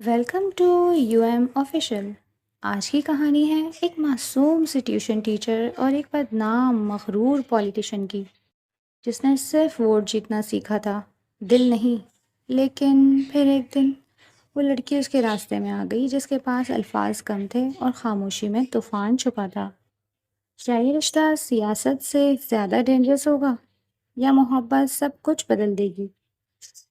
Welcome to U M official. آج کی کہانی ہے ایک معصوم سی ٹیوشن ٹیچر اور ایک بدنام مغرور پولیٹیشین کی، جس نے صرف ووٹ جیتنا سیکھا تھا، دل نہیں۔ لیکن پھر ایک دن وہ لڑکی اس کے راستے میں آ گئی جس کے پاس الفاظ کم تھے اور خاموشی میں طوفان چھپا تھا۔ کیا یہ رشتہ سیاست سے زیادہ ڈینجرس ہوگا یا محبت سب کچھ بدل دے گی؟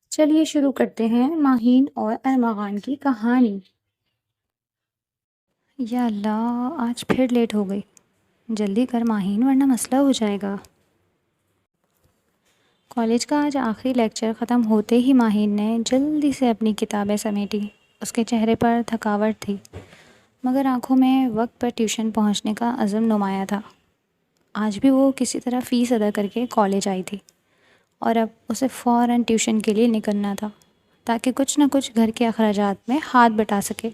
چلیے شروع کرتے ہیں ماہین اور ارمغان کی کہانی۔ یا اللہ، آج پھر لیٹ ہو گئی، جلدی کر ماہین ورنہ مسئلہ ہو جائے گا۔ کالج کا آج آخری لیکچر ختم ہوتے ہی ماہین نے جلدی سے اپنی کتابیں سمیٹی۔ اس کے چہرے پر تھکاوٹ تھی، مگر آنکھوں میں وقت پر ٹیوشن پہنچنے کا عزم نمایاں تھا۔ آج بھی وہ کسی طرح فیس ادا کر کے کالج آئی تھی اور اب اسے فوراً ٹیوشن کے لیے نکلنا تھا تاکہ کچھ نہ کچھ گھر کے اخراجات میں ہاتھ بٹا سکے۔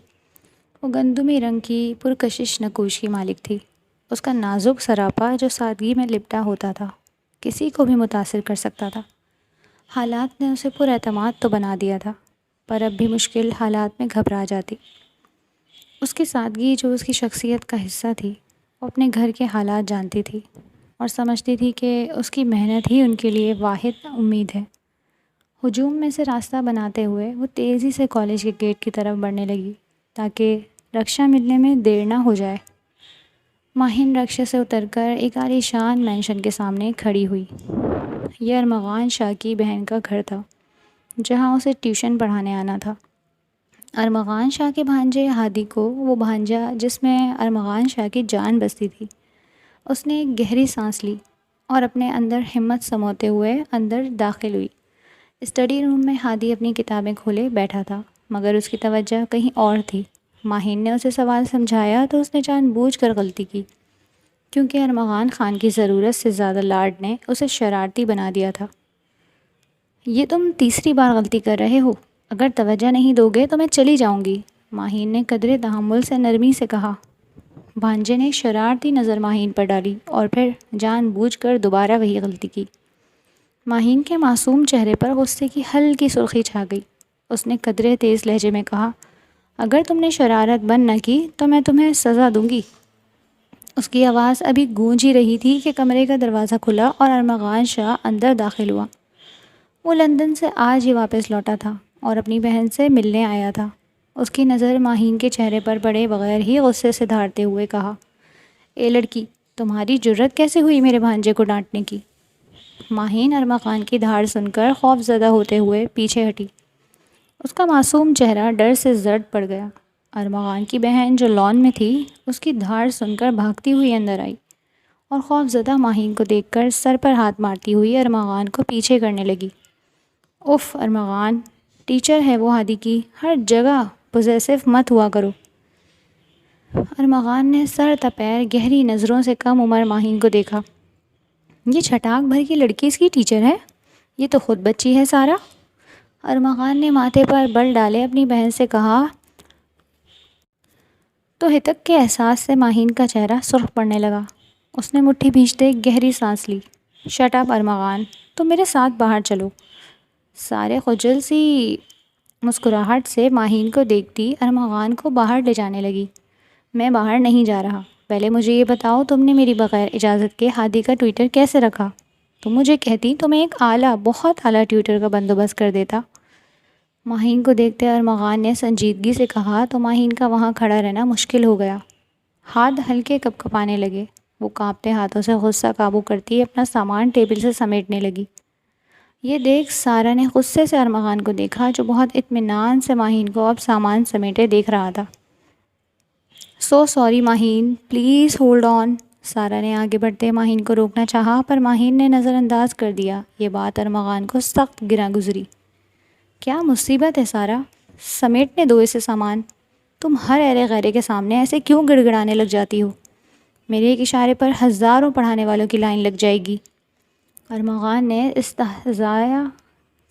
وہ گندمی رنگ کی پرکشش نقوش کی مالک تھی۔ اس کا نازک سراپا جو سادگی میں لپٹا ہوتا تھا کسی کو بھی متاثر کر سکتا تھا۔ حالات نے اسے پر اعتماد تو بنا دیا تھا، پر اب بھی مشکل حالات میں گھبرا جاتی۔ اس کی سادگی جو اس کی شخصیت کا حصہ تھی، وہ اپنے گھر کے حالات جانتی تھی اور سمجھتی تھی کہ اس کی محنت ہی ان کے لیے واحد امید ہے۔ ہجوم میں سے راستہ بناتے ہوئے وہ تیزی سے کالج کے گیٹ کی طرف بڑھنے لگی تاکہ رکشہ ملنے میں دیر نہ ہو جائے۔ ماہین رکشے سے اتر کر ایک عالیشان مینشن کے سامنے کھڑی ہوئی۔ یہ ارمغان شاہ کی بہن کا گھر تھا جہاں اسے ٹیوشن پڑھانے آنا تھا۔ ارمغان شاہ کے بھانجے ہادی کو، وہ بھانجا جس میں ارمغان شاہ کی جان بستی تھی، اس نے ایک گہری سانس لی اور اپنے اندر ہمت سموتے ہوئے اندر داخل ہوئی۔ اسٹڈی روم میں ہادی اپنی کتابیں کھولے بیٹھا تھا، مگر اس کی توجہ کہیں اور تھی۔ ماہین نے اسے سوال سمجھایا تو اس نے جان بوجھ کر غلطی کی، کیونکہ ارمغان خان کی ضرورت سے زیادہ لاڈ نے اسے شرارتی بنا دیا تھا۔ یہ تم تیسری بار غلطی کر رہے ہو، اگر توجہ نہیں دو گے تو میں چلی جاؤں گی، ماہین نے قدرے تحمل سے نرمی سے کہا۔ بھانجے نے شرارتی نظر ماہین پر ڈالی اور پھر جان بوجھ کر دوبارہ وہی غلطی کی۔ ماہین کے معصوم چہرے پر غصے کی ہلکی سرخی چھا گئی۔ اس نے قدرے تیز لہجے میں کہا، اگر تم نے شرارت بند نہ کی تو میں تمہیں سزا دوں گی۔ اس کی آواز ابھی گونج ہی رہی تھی کہ کمرے کا دروازہ کھلا اور ارمغان شاہ اندر داخل ہوا۔ وہ لندن سے آج ہی واپس لوٹا تھا اور اپنی بہن سے ملنے آیا تھا۔ اس کی نظر ماہین کے چہرے پر پڑے بغیر ہی غصے سے دھاڑتے ہوئے کہا، اے لڑکی، تمہاری جرت کیسے ہوئی میرے بھانجے کو ڈانٹنے کی؟ ماہین ارمغان کی دھاڑ سن کر خوف زدہ ہوتے ہوئے پیچھے ہٹی۔ اس کا معصوم چہرہ ڈر سے زرد پڑ گیا۔ ارمغان کی بہن جو لان میں تھی، اس کی دھاڑ سن کر بھاگتی ہوئی اندر آئی اور خوف زدہ ماہین کو دیکھ کر سر پر ہاتھ مارتی ہوئی ارمغان کو پیچھے کرنے لگی۔ اف ارمغان، ٹیچر ہے وہ ہادی کی، ہر جگہ پوزیسو مت ہوا کرو۔ ارمغان نے سر تپیر گہری نظروں سے کم عمر ماہین کو دیکھا۔ یہ چھٹاک بھر کی لڑکی اس کی ٹیچر ہے؟ یہ تو خود بچی ہے سارا۔ ارمغان نے ماتھے پر بل ڈالے اپنی بہن سے کہا تو ہتک کے احساس سے ماہین کا چہرہ سرخ پڑنے لگا۔ اس نے مٹھی بھینچتے گہری سانس لی۔ شٹ اپ ارمغان، تم میرے ساتھ باہر چلو۔ سارے خجل سی مسکراہٹ سے ماہین کو دیکھتی ارمغان کو باہر لے جانے لگی۔ میں باہر نہیں جا رہا، پہلے مجھے یہ بتاؤ تم نے میری بغیر اجازت کے ہادی کا ٹویٹر کیسے رکھا؟ تم مجھے کہتی تو میں ایک بہت اعلیٰ ٹویٹر کا بندوبست کر دیتا۔ ماہین کو دیکھتے ارمغان نے سنجیدگی سے کہا تو ماہین کا وہاں کھڑا رہنا مشکل ہو گیا۔ ہاتھ ہلکے کپکپانے لگے۔ وہ کانپتے ہاتھوں سے غصہ قابو کرتی اپنا سامان ٹیبل سے سمیٹنے لگی۔ یہ دیکھ سارا نے غصے سے ارمغان کو دیکھا جو بہت اطمینان سے ماہین کو اب سامان سمیٹے دیکھ رہا تھا۔ So sorry Maheen, please hold on. سارا نے آگے بڑھتے ماہین کو روکنا چاہا پر ماہین نے نظر انداز کر دیا۔ یہ بات ارمغان کو سخت گراں گزری۔ کیا مصیبت ہے سارا، سمیٹنے دو اسے سامان۔ تم ہر ایرے غیرے کے سامنے ایسے کیوں گڑ گڑانے لگ جاتی ہو؟ میرے ایک اشارے پر ہزاروں پڑھانے والوں کی لائن لگ جائے گی۔ ارمغان نے استہزاء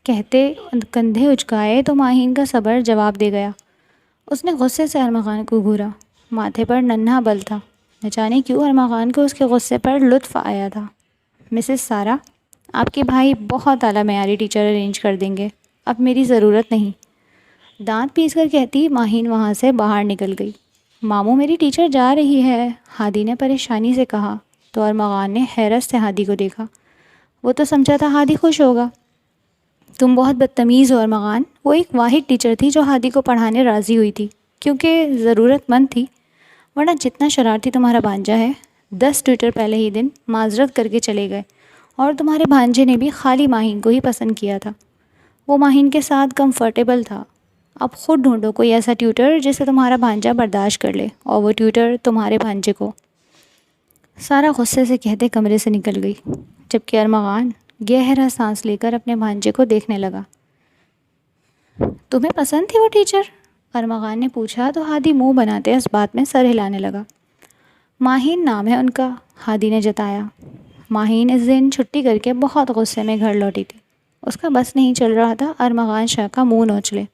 کہتے کندھے اچکائے تو ماہین کا صبر جواب دے گیا۔ اس نے غصے سے ارمغان کو گھورا۔ ماتھے پر ننھا بل تھا، نہ جانے کیوں ارمغان کو اس کے غصے پر لطف آیا تھا۔ مسز سارا، آپ کے بھائی بہت اعلیٰ معیاری ٹیچر ارینج کر دیں گے، اب میری ضرورت نہیں۔ دانت پیس کر کہتی ماہین وہاں سے باہر نکل گئی۔ ماموں میری ٹیچر جا رہی ہے، ہادی نے پریشانی سے کہا تو ارمغان نے حیرت سے ہادی کو دیکھا۔ وہ تو سمجھا تھا ہادی خوش ہوگا۔ تم بہت بدتمیز ہو ارمغان۔ وہ ایک واحد ٹیچر تھی جو ہادی کو پڑھانے راضی ہوئی تھی کیونکہ ضرورت مند تھی، ورنہ جتنا شرارتی تمہارا بھانجا ہے 10 ٹویٹر پہلے ہی دن معذرت کر کے چلے گئے، اور تمہارے بھانجے نے بھی خالی ماہین کو ہی پسند کیا تھا۔ وہ ماہین کے ساتھ کمفرٹیبل تھا۔ اب خود ڈھونڈو کوئی ایسا ٹیوٹر جسے تمہارا بھانجا برداشت کر لے، اور وہ ٹیوٹر تمہارے بھانجے کو۔ سارا غصے سے کہتے کمرے سے نکل گئی، جبکہ ارمغان گہرا سانس لے کر اپنے بھانجے کو دیکھنے لگا۔ تمہیں پسند تھی وہ ٹیچر؟ ارمغان نے پوچھا تو ہادی منہ بناتے اس بات میں سر ہلانے لگا۔ ماہین نام ہے ان کا، ہادی نے جتایا۔ ماہین اس دن چھٹی کر کے بہت غصے میں گھر لوٹی تھی۔ اس کا بس نہیں چل رہا تھا ارمغان شاہ کا منہ نوچ لے۔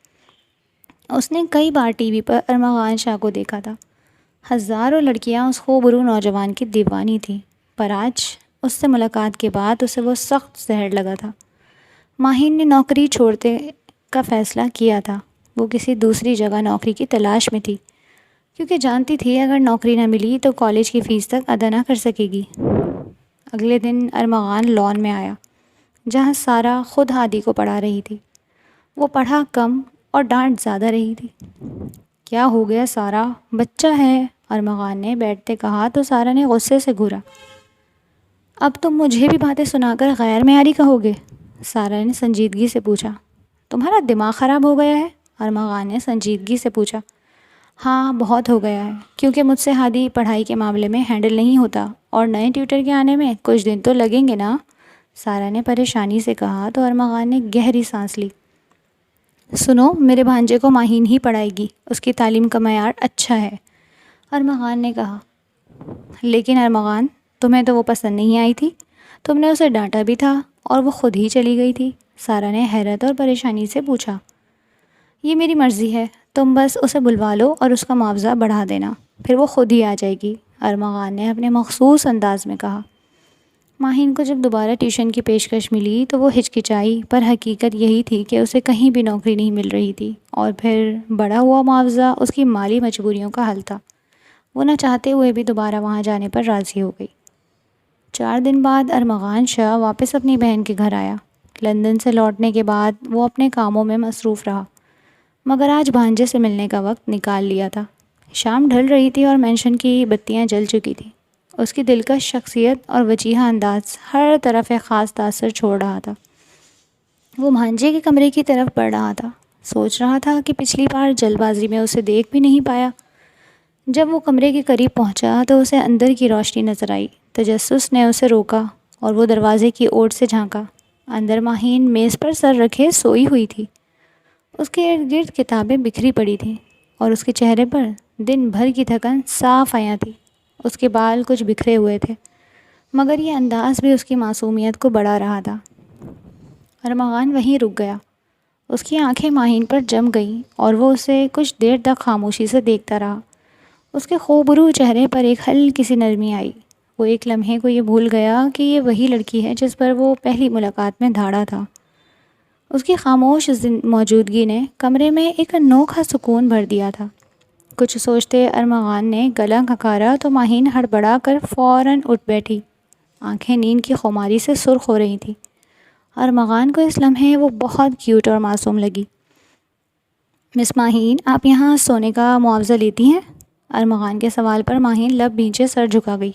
اس نے کئی بار ٹی وی پر ارمغان شاہ کو دیکھا تھا۔ ہزاروں لڑکیاں اس خوبرو نوجوان کی دیوانی تھیں، پر آج اس سے ملاقات کے بعد اسے وہ سخت زہر لگا تھا۔ ماہین نے نوکری چھوڑتے کا فیصلہ کیا تھا۔ وہ کسی دوسری جگہ نوکری کی تلاش میں تھی، کیونکہ جانتی تھی اگر نوکری نہ ملی تو کالج کی فیس تک ادا نہ کر سکے گی۔ اگلے دن ارمغان لان میں آیا، جہاں سارا خود ہادی کو پڑھا رہی تھی۔ وہ پڑھا کم اور ڈانٹ زیادہ رہی تھی۔ کیا ہو گیا سارا؟ بچہ ہے، ارمغان نے بیٹھتے کہا تو سارا نے غصے سے گھورا۔ اب تم مجھے بھی باتیں سنا کر غیر معیاری کہو گے؟ سارا نے سنجیدگی سے پوچھا۔ تمہارا دماغ خراب ہو گیا ہے؟ ارمغان نے سنجیدگی سے پوچھا۔ ہاں بہت ہو گیا ہے، کیونکہ مجھ سے ہادی پڑھائی کے معاملے میں ہینڈل نہیں ہوتا، اور نئے ٹیوٹر کے آنے میں کچھ دن تو لگیں گے نا، سارا نے پریشانی سے کہا تو ارمغان نے گہری سانس لی۔ سنو، میرے بھانجے کو ماہین ہی پڑھائے گی، اس کی تعلیم کا معیار اچھا ہے، ارمغان نے کہا۔ لیکن ارمغان، تمہیں تو وہ پسند نہیں آئی تھی، تم نے اسے ڈانٹا بھی تھا اور وہ خود ہی چلی گئی تھی، سارا نے حیرت اور پریشانی سے پوچھا۔ یہ میری مرضی ہے، تم بس اسے بلوا لو اور اس کا معاوضہ بڑھا دینا، پھر وہ خود ہی آ جائے گی، ارمغان نے اپنے مخصوص انداز میں کہا۔ ماہین کو جب دوبارہ ٹیوشن کی پیشکش ملی تو وہ ہچکچائی، پر حقیقت یہی تھی کہ اسے کہیں بھی نوکری نہیں مل رہی تھی، اور پھر بڑھا ہوا معاوضہ اس کی مالی مجبوریوں کا حل تھا۔ وہ نہ چاہتے ہوئے بھی دوبارہ وہاں جانے پر راضی ہو گئی۔ 4 دن بعد ارمغان شاہ واپس اپنی بہن کے گھر آیا۔ لندن سے لوٹنے کے بعد وہ اپنے کاموں میں مصروف رہا، مگر آج بھانجے سے ملنے کا وقت نکال لیا تھا۔ شام ڈھل رہی تھی اور مینشن کی بتیاں جل چکی تھیں۔ اس کی دلکش شخصیت اور وجیحہ انداز ہر طرف ایک خاص تاثر چھوڑ رہا تھا۔ وہ بھانجے کے کمرے کی طرف بڑھ رہا تھا، سوچ رہا تھا کہ پچھلی بار جلد بازی میں اسے دیکھ بھی نہیں پایا۔ جب وہ کمرے کے قریب پہنچا تو اسے اندر کی روشنی نظر آئی۔ تجسس نے اسے روکا اور وہ دروازے کی اوٹ سے جھانکا۔ اندر ماہین میز پر سر رکھے سوئی ہوئی تھی۔ اس کے ارد گرد کتابیں بکھری پڑی تھیں، اور اس کے چہرے پر دن بھر کی تھکن صاف عیاں تھی۔ اس کے بال کچھ بکھرے ہوئے تھے، مگر یہ انداز بھی اس کی معصومیت کو بڑھا رہا تھا۔ ارمغان وہیں رک گیا۔ اس کی آنکھیں ماہین پر جم گئیں اور وہ اسے کچھ دیر تک خاموشی سے دیکھتا رہا۔ اس کے خوبرو چہرے پر ایک ہلکی سی نرمی آئی۔ وہ ایک لمحے کو یہ بھول گیا کہ یہ وہی لڑکی ہے جس پر وہ پہلی ملاقات میں دھاڑا تھا۔ اس کی خاموش موجودگی نے کمرے میں ایک انوکھا سکون بھر دیا تھا۔ کچھ سوچتے ارمغان نے گلا کھکارا تو ماہین ہڑبڑا کر فوراً اٹھ بیٹھی۔ آنکھیں نیند کی خماری سے سرخ ہو رہی تھیں۔ ارمغان کو اس لمحے وہ بہت کیوٹ اور معصوم لگی۔ مس ماہین، آپ یہاں سونے کا معاوضہ لیتی ہیں؟ ارمغان کے سوال پر ماہین لب بھینچے سر جھکا گئی۔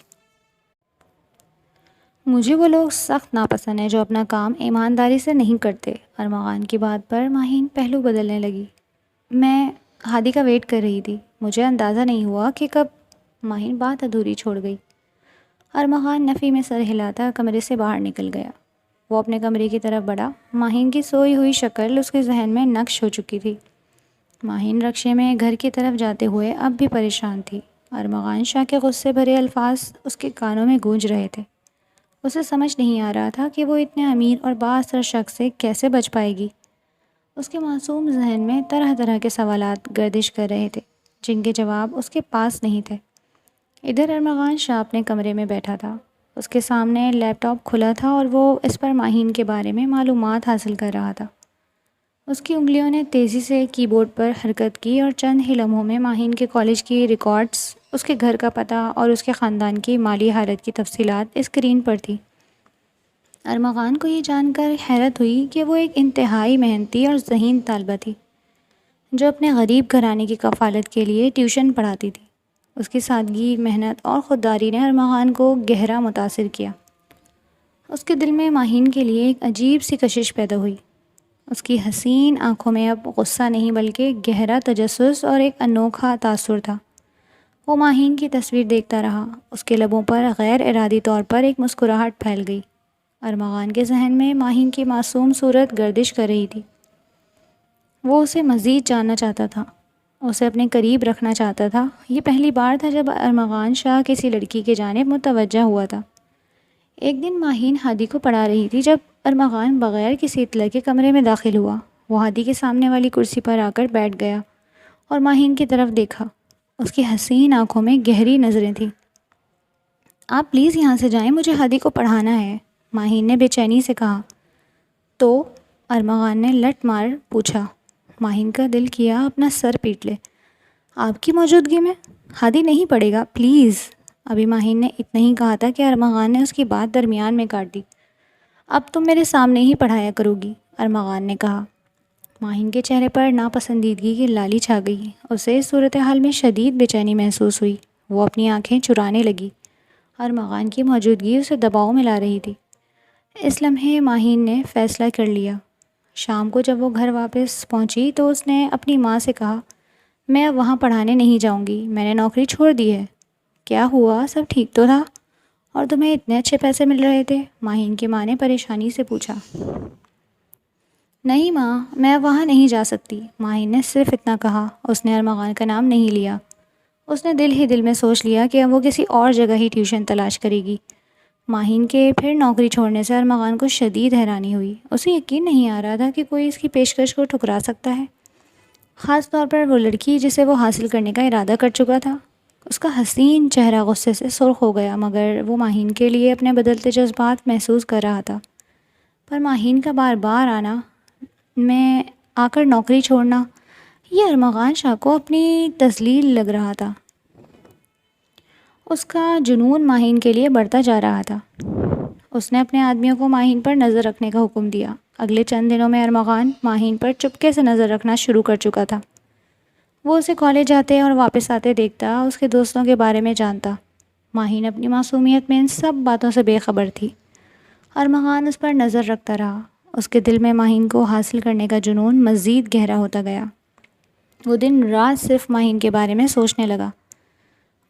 مجھے وہ لوگ سخت ناپسند ہیں جو اپنا کام ایمانداری سے نہیں کرتے۔ ارمغان کی بات پر ماہین پہلو بدلنے لگی۔ میں ہادی کا ویٹ کر رہی تھی، مجھے اندازہ نہیں ہوا کہ کب۔ ماہین بات ادھوری چھوڑ گئی۔ ارمغان نفی میں سر ہلاتا کمرے سے باہر نکل گیا۔ وہ اپنے کمرے کی طرف بڑھا۔ ماہین کی سوئی ہوئی شکل اس کے ذہن میں نقش ہو چکی تھی۔ ماہین رکشے میں گھر کی طرف جاتے ہوئے اب بھی پریشان تھی۔ ارمغان شاہ کے غصے بھرے الفاظ اس کے کانوں میں گونج رہے تھے۔ اسے سمجھ نہیں آ رہا تھا کہ وہ اتنے امیر اور بااثر شخص سے کیسے بچ پائے گی۔ اس کے معصوم ذہن میں طرح طرح کے سوالات گردش کر رہے تھے، جن کے جواب اس کے پاس نہیں تھے۔ ادھر ارمغان شاہ اپنے کمرے میں بیٹھا تھا۔ اس کے سامنے لیپ ٹاپ کھلا تھا اور وہ اس پر ماہین کے بارے میں معلومات حاصل کر رہا تھا۔ اس کی انگلیوں نے تیزی سے کی بورڈ پر حرکت کی اور چند ہی لمحوں میں ماہین کے کالج کی ریکارڈز، اس کے گھر کا پتہ اور اس کے خاندان کی مالی حالت کی تفصیلات اسکرین پر تھی۔ ارمغان کو یہ جان کر حیرت ہوئی کہ وہ ایک انتہائی محنتی اور ذہین طالبہ تھی جو اپنے غریب گھرانے کی کفالت کے لیے ٹیوشن پڑھاتی تھی۔ اس کی سادگی، محنت اور خودداری نے ارمغان کو گہرا متاثر کیا۔ اس کے دل میں ماہین کے لیے ایک عجیب سی کشش پیدا ہوئی۔ اس کی حسین آنکھوں میں اب غصہ نہیں بلکہ گہرا تجسس اور ایک انوکھا تاثر تھا۔ وہ ماہین کی تصویر دیکھتا رہا، اس کے لبوں پر غیر ارادی طور پر ایک مسکراہٹ پھیل گئی۔ ارمغان کے ذہن میں ماہین کی معصوم صورت گردش کر رہی تھی۔ وہ اسے مزید جاننا چاہتا تھا، اسے اپنے قریب رکھنا چاہتا تھا۔ یہ پہلی بار تھا جب ارمغان شاہ کسی لڑکی کی جانب متوجہ ہوا تھا۔ ایک دن ماہین ہادی کو پڑھا رہی تھی جب ارمغان بغیر کسی اطلاع کے کمرے میں داخل ہوا۔ وہ ہادی کے سامنے والی کرسی پر آ کر بیٹھ گیا اور ماہین کی طرف دیکھا۔ اس کی حسین آنکھوں میں گہری نظریں تھیں۔ آپ پلیز یہاں سے جائیں، مجھے ہادی کو پڑھانا ہے، ماہین نے بے چینی سے کہا۔ تو ارمغان نے لٹ مار پوچھا۔ ماہین کا دل کیا اپنا سر پیٹ لے۔ آپ کی موجودگی میں؟ ہادی نہیں پڑھے گا، پلیز۔ ابھی ماہین نے اتنا ہی کہا تھا کہ ارمغان نے اس کی بات درمیان میں کاٹ دی۔ اب تم میرے سامنے ہی پڑھایا کرو گی، ارمغان نے کہا۔ ماہین کے چہرے پر ناپسندیدگی کی لالی چھا گئی۔ اسے اس صورتحال میں شدید بے چینی محسوس ہوئی۔ وہ اپنی آنکھیں چرانے لگی۔ ارمغان کی موجودگی اسے دباؤ میں لا رہی تھی۔ اس لمحے ماہین نے فیصلہ کر لیا۔ شام کو جب وہ گھر واپس پہنچی تو اس نے اپنی ماں سے کہا، میں اب وہاں پڑھانے نہیں جاؤں گی، میں نے نوکری چھوڑ دی ہے۔ کیا ہوا، سب ٹھیک تو تھا؟ اور تمہیں اتنے اچھے پیسے مل رہے تھے؟ ماہین کی ماں نے پریشانی سے پوچھا۔ نہیں ماں، میں وہاں نہیں جا سکتی، ماہین نے صرف اتنا کہا۔ اس نے ارمغان کا نام نہیں لیا۔ اس نے دل ہی دل میں سوچ لیا کہ اب وہ کسی اور جگہ ہی ٹیوشن تلاش کرے گی۔ ماہین کے پھر نوکری چھوڑنے سے ارمغان کو شدید حیرانی ہوئی۔ اسے یقین نہیں آ رہا تھا کہ کوئی اس کی پیشکش کو ٹھکرا سکتا ہے، خاص طور پر وہ لڑکی جسے وہ حاصل کرنے کا ارادہ کر چکا تھا۔ اس کا حسین چہرہ غصے سے سرخ ہو گیا، مگر وہ ماہین کے لیے اپنے بدلتے جذبات محسوس کر رہا تھا۔ پر ماہین کا بار بار آنا، میں آ کر نوکری چھوڑنا، یہ ارمغان شاہ کو اپنی تذلیل لگ رہا تھا۔ اس کا جنون ماہین کے لیے بڑھتا جا رہا تھا۔ اس نے اپنے آدمیوں کو ماہین پر نظر رکھنے کا حکم دیا۔ اگلے چند دنوں میں ارمغان ماہین پر چپکے سے نظر رکھنا شروع کر چکا تھا۔ وہ اسے کالج جاتے اور واپس آتے دیکھتا، اس کے دوستوں کے بارے میں جانتا۔ ماہین اپنی معصومیت میں ان سب باتوں سے بے خبر تھی۔ ارمغان اس پر نظر رکھتا رہا۔ اس کے دل میں ماہین کو حاصل کرنے کا جنون مزید گہرا ہوتا گیا۔ وہ دن رات صرف ماہین کے بارے میں سوچنے لگا۔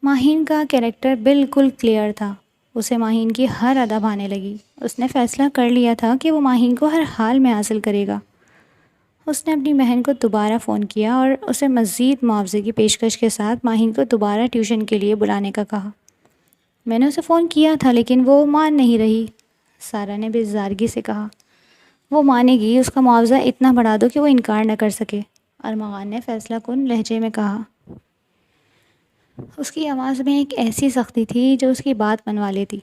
ماہین کا کیریکٹر بالکل کلیئر تھا، اسے ماہین کی ہر ادا بھانے لگی۔ اس نے فیصلہ کر لیا تھا کہ وہ ماہین کو ہر حال میں حاصل کرے گا۔ اس نے اپنی بہن کو دوبارہ فون کیا اور اسے مزید معاوضے کی پیشکش کے ساتھ ماہین کو دوبارہ ٹیوشن کے لیے بلانے کا کہا۔ میں نے اسے فون کیا تھا لیکن وہ مان نہیں رہی، سارا نے بیزارگی سے کہا۔ وہ مانے گی، اس کا معاوضہ اتنا بڑھا دو کہ وہ انکار نہ کر سکے، ارمغان نے فیصلہ کن لہجے میں کہا۔ اس کی آواز میں ایک ایسی سختی تھی جو اس کی بات منوا لیتی۔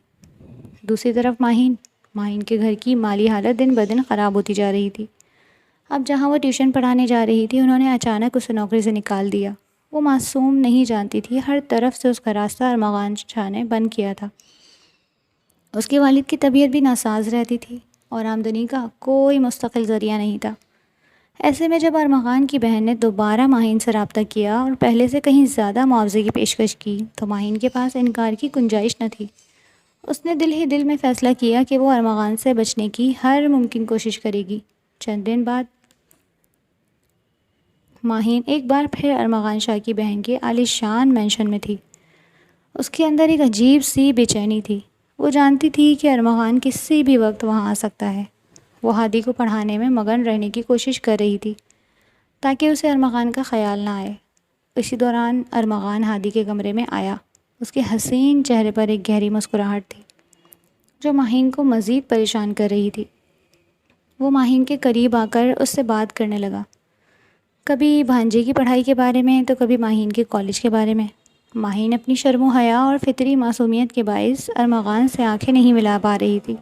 دوسری طرف ماہین کے گھر کی مالی حالت دن بدن خراب ہوتی جا رہی تھی۔ اب جہاں وہ ٹیوشن پڑھانے جا رہی تھی، انہوں نے اچانک اسے نوکری سے نکال دیا۔ وہ معصوم نہیں جانتی تھی، ہر طرف سے اس کا راستہ ارمغان شاہ نے بند کیا تھا۔ اس کے والد کی طبیعت بھی ناساز رہتی تھی اور آمدنی کا کوئی مستقل ذریعہ نہیں تھا۔ ایسے میں جب ارمغان کی بہن نے دوبارہ ماہین سے رابطہ کیا اور پہلے سے کہیں زیادہ معاوضے کی پیشکش کی تو ماہین کے پاس انکار کی گنجائش نہ تھی۔ اس نے دل ہی دل میں فیصلہ کیا کہ وہ ارمغان سے بچنے کی ہر ممکن کوشش کرے گی۔ چند دن بعد ماہین ایک بار پھر ارمغان شاہ کی بہن کے عالی شان مینشن میں تھی۔ اس کے اندر ایک عجیب سی بے چینی تھی۔ وہ جانتی تھی کہ ارمغان کسی بھی وقت وہاں آ سکتا ہے۔ وہ ہادی کو پڑھانے میں مگن رہنے کی کوشش کر رہی تھی تاکہ اسے ارمغان کا خیال نہ آئے۔ اسی دوران ارمغان ہادی کے کمرے میں آیا۔ اس کے حسین چہرے پر ایک گہری مسکراہٹ تھی جو ماہین کو مزید پریشان کر رہی تھی۔ وہ ماہین کے قریب آ کر اس سے بات کرنے لگا، کبھی بھانجے کی پڑھائی کے بارے میں تو کبھی ماہین کے کالج کے بارے میں۔ ماہین اپنی شرم و حیا اور فطری معصومیت کے باعث ارمغان سے آنکھیں نہیں ملا پا رہی تھی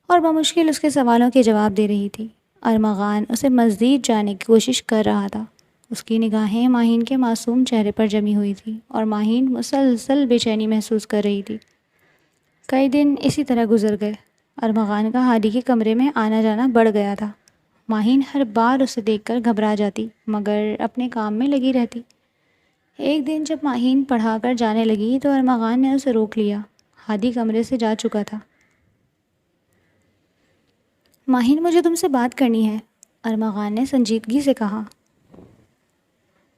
اور بمشکل اس کے سوالوں کے جواب دے رہی تھی۔ ارمغان اسے مزید جانے کی کوشش کر رہا تھا۔ اس کی نگاہیں ماہین کے معصوم چہرے پر جمی ہوئی تھیں اور ماہین مسلسل بے چینی محسوس کر رہی تھی۔ کئی دن اسی طرح گزر گئے۔ ارمغان کا ہادی کے کمرے میں آنا جانا بڑھ گیا تھا۔ ماہین ہر بار اسے دیکھ کر گھبرا جاتی مگر اپنے کام میں لگی رہتی۔ ایک دن جب ماہین پڑھا کر جانے لگی تو ارمغان نے اسے روک لیا۔ ہادی کمرے سے جا چکا تھا۔ ماہین، مجھے تم سے بات کرنی ہے، ارمغان نے سنجیدگی سے کہا۔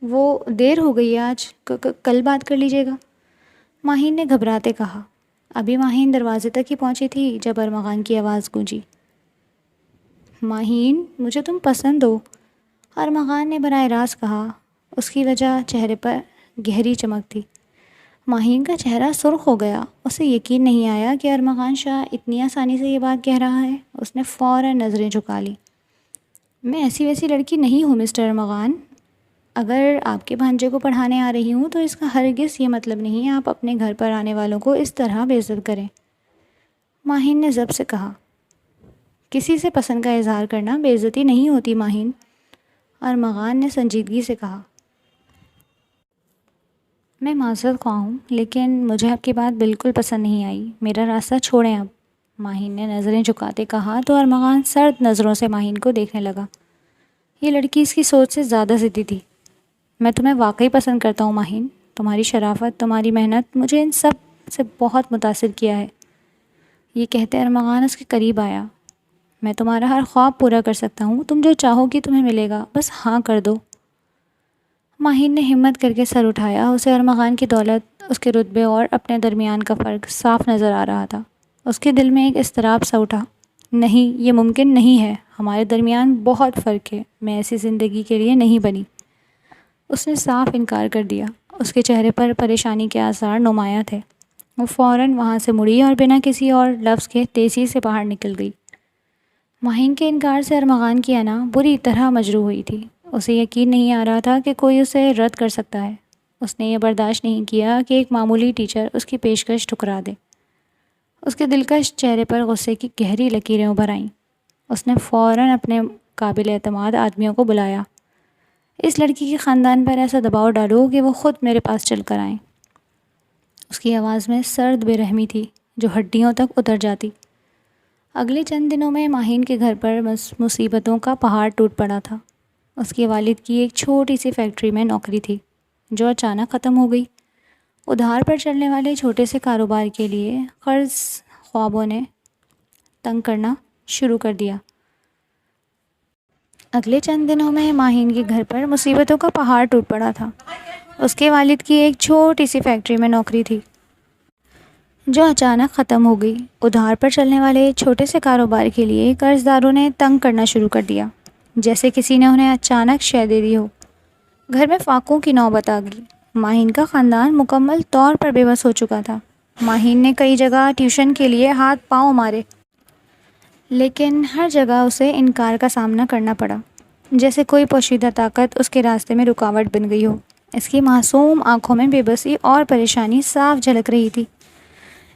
وہ دیر ہو گئی ہے آج، کل بات کر لیجیے گا، ماہین نے گھبراتے کہا۔ ابھی ماہین دروازے تک ہی پہنچی تھی جب ارمغان کی آواز گونجی۔ ماہین، مجھے تم پسند ہو، ارمغان نے براہ راست کہا۔ اس کی وجہ چہرے پر گہری چمک تھی۔ ماہین کا چہرہ سرخ ہو گیا۔ اسے یقین نہیں آیا کہ ارمغان شاہ اتنی آسانی سے یہ بات کہہ رہا ہے۔ اس نے فوراً نظریں جھکا لی۔ میں ایسی ویسی لڑکی نہیں ہوں مسٹر ارمغان۔ اگر آپ کے بھانجے کو پڑھانے آ رہی ہوں تو اس کا ہرگز یہ مطلب نہیں آپ اپنے گھر پر آنے والوں کو اس طرح بے عزت کریں، ماہین نے ضبط سے کہا۔ کسی سے پسند کا اظہار کرنا بے عزتی نہیں ہوتی ماہین، ارمغان نے سنجیدگی سے کہا۔ میں معذرت خواہ ہوں لیکن مجھے آپ کی بات بالکل پسند نہیں آئی، میرا راستہ چھوڑیں آپ، ماہین نے نظریں جھکاتے کہا تو ارمغان سرد نظروں سے ماہین کو دیکھنے لگا۔ یہ لڑکی اس کی سوچ سے زیادہ ضدی تھی۔ میں تمہیں واقعی پسند کرتا ہوں ماہین، تمہاری شرافت، تمہاری محنت مجھے ان سب سے بہت متاثر کیا ہے، یہ کہتے ارمغان اس کے قریب آیا۔ میں تمہارا ہر خواب پورا کر سکتا ہوں، تم جو چاہو گی تمہیں ملے گا، بس ہاں کر دو۔ ماہین نے ہمت کر کے سر اٹھایا۔ اسے ارمغان کی دولت، اس کے رتبے اور اپنے درمیان کا فرق صاف نظر آ رہا تھا۔ اس کے دل میں ایک اضطراب سا اٹھا۔ نہیں، یہ ممکن نہیں ہے، ہمارے درمیان بہت فرق ہے، میں ایسی زندگی کے لیے نہیں بنی۔ اس نے صاف انکار کر دیا۔ اس کے چہرے پر پریشانی کے آثار نمایاں تھے۔ وہ فوراً وہاں سے مڑی اور بنا کسی اور لفظ کے تیزی سے باہر نکل گئی۔ ماہین کے انکار سے ارمغان کی انا بری طرح مجروح ہوئی تھی۔ اسے یقین نہیں آ رہا تھا کہ کوئی اسے رد کر سکتا ہے۔ اس نے یہ برداشت نہیں کیا کہ ایک معمولی ٹیچر اس کی پیشکش ٹھکرا دے۔ اس کے دلکش چہرے پر غصے کی گہری لکیریں ابھر آئیں۔ اس نے فوراً اپنے قابل اعتماد آدمیوں کو بلایا۔ اس لڑکی کے خاندان پر ایسا دباؤ ڈالو کہ وہ خود میرے پاس چل کر آئیں۔ اس کی آواز میں سرد بے رحمی تھی جو ہڈیوں تک اتر جاتی۔ اگلے چند دنوں میں ماہین کے گھر پر مصیبتوں کا پہاڑ ٹوٹ پڑا تھا۔ اس کے والد کی ایک چھوٹی سی فیکٹری میں نوکری تھی جو اچانک ختم ہو گئی۔ ادھار پر چلنے والے چھوٹے سے کاروبار کے لیے قرض خوابوں نے تنگ کرنا شروع کر دیا۔ اگلے چند دنوں میں ماہین کے گھر پر مصیبتوں کا پہاڑ ٹوٹ پڑا تھا۔ اس کے والد کی ایک چھوٹی سی فیکٹری میں نوکری تھی جو اچانک ختم ہو گئی۔ ادھار پر چلنے والے چھوٹے سے کاروبار کے لیے قرض داروں نے تنگ کرنا شروع کر دیا، جیسے کسی نے انہیں اچانک شے دے دی ہو۔ گھر میں فاقوں کی نوبت آ گئی۔ ماہین کا خاندان مکمل طور پر بے بس ہو چکا تھا۔ ماہین نے کئی جگہ ٹیوشن کے لیے ہاتھ پاؤں مارے لیکن ہر جگہ اسے انکار کا سامنا کرنا پڑا، جیسے کوئی پوشیدہ طاقت اس کے راستے میں رکاوٹ بن گئی ہو۔ اس کی معصوم آنکھوں میں بے بسی اور پریشانی صاف جھلک رہی تھی۔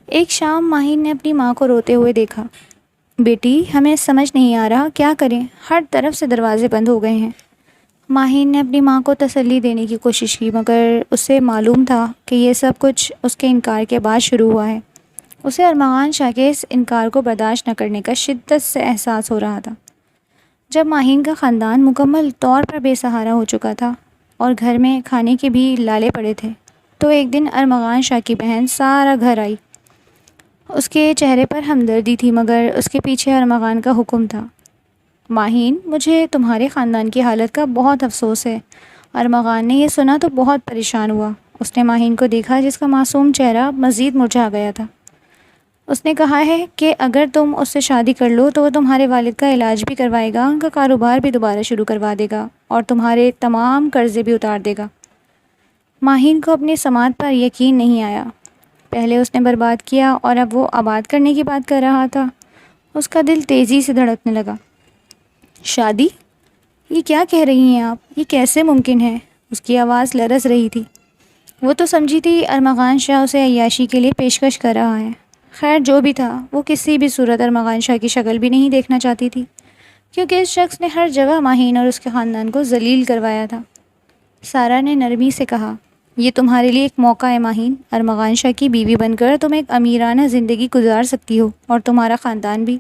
ایک شام ماہین نے اپنی ماں کو روتے ہوئے دیکھا۔ بیٹی، ہمیں سمجھ نہیں آ رہا کیا کریں، ہر طرف سے دروازے بند ہو گئے ہیں۔ ماہین نے اپنی ماں کو تسلی دینے کی کوشش کی مگر اسے معلوم تھا کہ یہ سب کچھ اس کے انکار کے بعد شروع ہوا ہے۔ اسے ارمغان شاہ کے اس انکار کو برداشت نہ کرنے کا شدت سے احساس ہو رہا تھا۔ جب ماہین کا خاندان مکمل طور پر بے سہارا ہو چکا تھا اور گھر میں کھانے کے بھی لالے پڑے تھے تو ایک دن ارمغان شاہ کی بہن سارا گھر آئی۔ اس کے چہرے پر ہمدردی تھی مگر اس کے پیچھے ارمغان کا حکم تھا۔ ماہین، مجھے تمہارے خاندان کی حالت کا بہت افسوس ہے۔ ارمغان نے یہ سنا تو بہت پریشان ہوا۔ اس نے ماہین کو دیکھا جس کا معصوم چہرہ مزید مرجھا گیا تھا۔ اس نے کہا ہے کہ اگر تم اس سے شادی کر لو تو وہ تمہارے والد کا علاج بھی کروائے گا، ان کا کاروبار بھی دوبارہ شروع کروا دے گا اور تمہارے تمام قرضے بھی اتار دے گا۔ ماہین کو اپنی سماعت پر یقین نہیں آیا۔ پہلے اس نے برباد کیا اور اب وہ آباد کرنے کی بات کر رہا تھا۔ اس کا دل تیزی سے دھڑکنے لگا۔ شادی؟ یہ کیا کہہ رہی ہیں آپ؟ یہ کیسے ممکن ہے؟ اس کی آواز لرز رہی تھی۔ وہ تو سمجھی تھی ارمغان شاہ اسے عیاشی کے لیے پیشکش کر رہا ہے۔ خیر جو بھی تھا، وہ کسی بھی صورت ارمغان شاہ کی شکل بھی نہیں دیکھنا چاہتی تھی۔ کیونکہ اس شخص نے ہر جگہ ماہین اور اس کے خاندان کو ذلیل کروایا تھا۔ سارہ نے نرمی سے کہا، یہ تمہارے لیے ایک موقع ہے ماہین، ارمغان شاہ کی بیوی بن کر تم ایک امیرانہ زندگی گزار سکتی ہو اور تمہارا خاندان بھی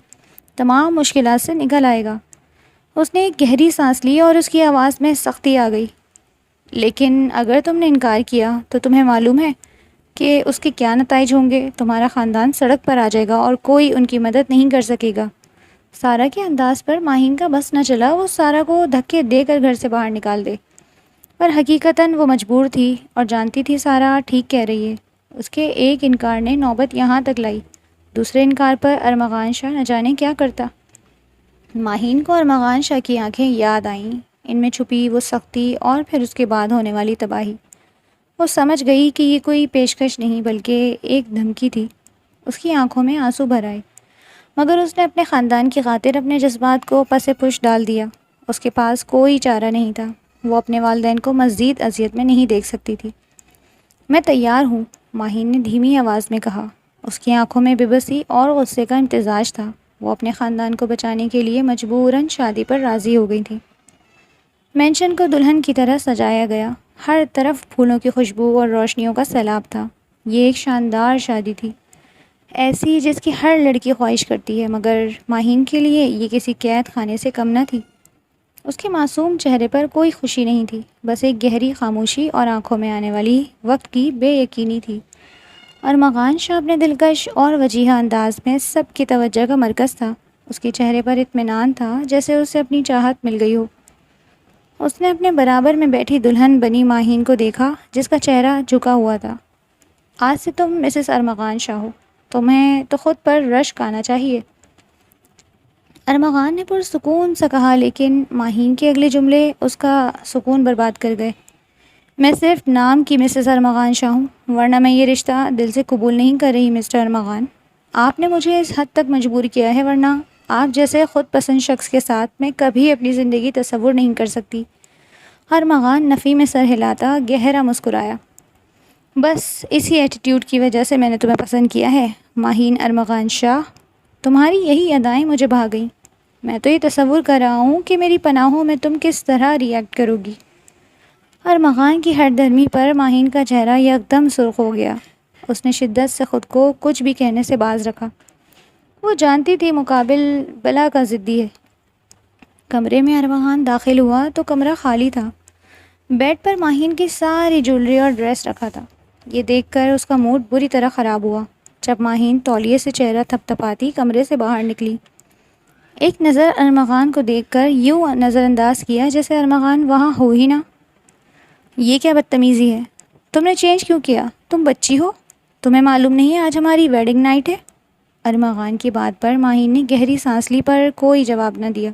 تمام مشکلات سے نکل آئے گا۔ اس نے ایک گہری سانس لی اور اس کی آواز میں سختی آ گئی۔ لیکن اگر تم نے انکار کیا تو تمہیں معلوم ہے کہ اس کے کیا نتائج ہوں گے؟ تمہارا خاندان سڑک پر آ جائے گا اور کوئی ان کی مدد نہیں کر سکے گا۔ سارہ کے انداز پر ماہین کا بس نہ چلا، وہ سارہ کو دھکے دے کر گھر سے باہر نکال دے، پر حقیقتاً وہ مجبور تھی اور جانتی تھی سارہ ٹھیک کہہ رہی ہے۔ اس کے ایک انکار نے نوبت یہاں تک لائی، دوسرے انکار پر ارمغان شاہ نہ جانے کیا کرتا۔ ماہین کو ارمغان شاہ کی آنکھیں یاد آئیں، ان میں چھپی وہ سختی اور پھر اس کے بعد ہونے والی تباہی۔ وہ سمجھ گئی کہ یہ کوئی پیشکش نہیں بلکہ ایک دھمکی تھی۔ اس کی آنکھوں میں آنسو بھر آئے، مگر اس نے اپنے خاندان کی خاطر اپنے جذبات کو پس پش ڈال دیا۔ اس کے پاس کوئی چارہ نہیں تھا، وہ اپنے والدین کو مزید اذیت میں نہیں دیکھ سکتی تھی۔ میں تیار ہوں، ماہین نے دھیمی آواز میں کہا۔ اس کی آنکھوں میں بے بسی اور غصے کا امتزاج تھا۔ وہ اپنے خاندان کو بچانے کے لیے مجبوراً شادی پر راضی ہو گئی تھی۔ مینشن کو دلہن کی طرح سجایا گیا، ہر طرف پھولوں کی خوشبو اور روشنیوں کا سیلاب تھا۔ یہ ایک شاندار شادی تھی، ایسی جس کی ہر لڑکی خواہش کرتی ہے، مگر ماہین کے لیے یہ کسی قید خانے سے کم نہ تھی۔ اس کے معصوم چہرے پر کوئی خوشی نہیں تھی، بس ایک گہری خاموشی اور آنکھوں میں آنے والی وقت کی بے یقینی تھی۔ ارمغان شاہ اپنے دلکش اور وجیح انداز میں سب کی توجہ کا مرکز تھا۔ اس کے چہرے پر اطمینان تھا، جیسے اسے اپنی چاہت مل گئی ہو۔ اس نے اپنے برابر میں بیٹھی دلہن بنی ماہین کو دیکھا، جس کا چہرہ جھکا ہوا تھا۔ آج سے تم مسز ارمغان شاہ ہو، تمہیں تو خود پر رشک آنا چاہیے۔ ارمغان نے پرسکون سا کہا، لیکن ماہین کے اگلے جملے اس کا سکون برباد کر گئے۔ میں صرف نام کی مسز ارمغان شاہ ہوں، ورنہ میں یہ رشتہ دل سے قبول نہیں کر رہی مسٹر ارمغان۔ آپ نے مجھے اس حد تک مجبور کیا ہے، ورنہ آپ جیسے خود پسند شخص کے ساتھ میں کبھی اپنی زندگی تصور نہیں کر سکتی۔ ارمغان نفی میں سر ہلاتا گہرا مسکرایا۔ بس اسی ایٹیٹیوڈ کی وجہ سے میں نے تمہیں پسند کیا ہے ماہین ارمغان شاہ، تمہاری یہی ادائیں مجھے بھا گئیں۔ میں تو یہ تصور کر رہا ہوں کہ میری پناہوں میں تم کس طرح ری ایکٹ کرو گی۔ ارمغان کی ہر دھرمی پر ماہین کا چہرہ یکدم سرخ ہو گیا۔ اس نے شدت سے خود کو کچھ بھی کہنے سے باز رکھا۔ وہ جانتی تھی مقابل بلا کا ضدی ہے۔ کمرے میں ارمغان داخل ہوا تو کمرہ خالی تھا۔ بیڈ پر ماہین کی ساری جولری اور ڈریس رکھا تھا۔ یہ دیکھ کر اس کا موڈ بری طرح خراب ہوا۔ جب ماہین تولیے سے چہرہ تھپ تھپاتی کمرے سے باہر نکلی، ایک نظر ارمغان کو دیکھ کر یوں نظر انداز کیا جیسے ارمغان وہاں ہو ہی نہ۔ یہ کیا بدتمیزی ہے؟ تم نے چینج کیوں کیا؟ تم بچی ہو، تمہیں معلوم نہیں ہے آج ہماری ویڈنگ نائٹ ہے؟ ارمغان کی بات پر ماہین نے گہری سانس لی پر کوئی جواب نہ دیا۔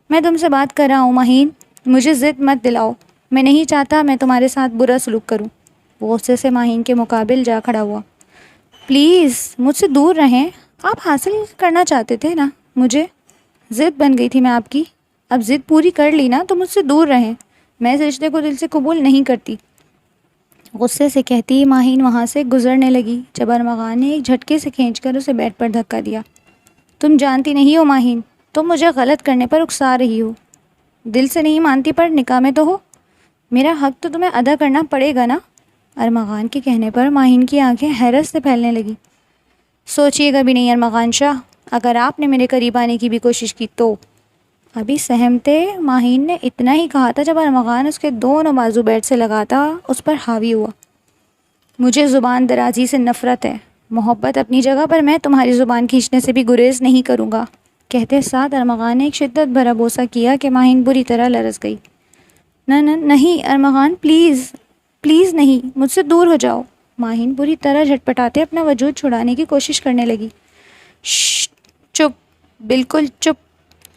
میں تم سے بات کر رہا ہوں ماہین، مجھے ضد مت دلاؤ، میں نہیں چاہتا میں تمہارے ساتھ برا سلوک کروں۔ وہ غصے سے ماہین کے مقابل جا کھڑا ہوا۔ پلیز مجھ سے دور رہیں، آپ حاصل کرنا چاہتے تھے نا مجھے، ضد بن گئی تھی میں آپ کی، اب ضد پوری کر لی نا تو مجھ سے دور رہیں، میں اس رشتے کو دل سے قبول نہیں کرتی۔ غصے سے کہتی ماہین وہاں سے گزرنے لگی، جب ارمغان نے ایک جھٹکے سے کھینچ کر اسے بیڈ پر دھکا دیا۔ تم جانتی نہیں ہو ماہین، تم مجھے غلط کرنے پر اکسا رہی ہو، دل سے نہیں مانتی پر نکاح میں تو ہو، میرا حق تو تمہیں ادا کرنا پڑے گا نا۔ ارمغان کے کہنے پر ماہین کی آنکھیں حیرت سے پھیلنے لگی۔ سوچیے گا بھی نہیں ارمغان شاہ، اگر آپ نے میرے قریب آنے کی بھی کوشش کی تو۔ ابھی سہمتے ماہین نے اتنا ہی کہا تھا جب ارمغان اس کے دونوں بازو بیڈ سے لگاتا اس پر حاوی ہوا۔ مجھے زبان درازی سے نفرت ہے، محبت اپنی جگہ پر میں تمہاری زبان کھینچنے سے بھی گریز نہیں کروں گا۔ کہتے ساتھ ارمغان نے ایک شدت بھرا بوسہ کیا کہ ماہین بری طرح لرز گئی۔ نہیں ارمغان، پلیز پلیز نہیں، مجھ سے دور ہو جاؤ۔ ماہین بری طرح جھٹپٹاتے اپنا وجود چھڑانے کی کوشش کرنے لگی۔ شش، چپ، بالکل چپ،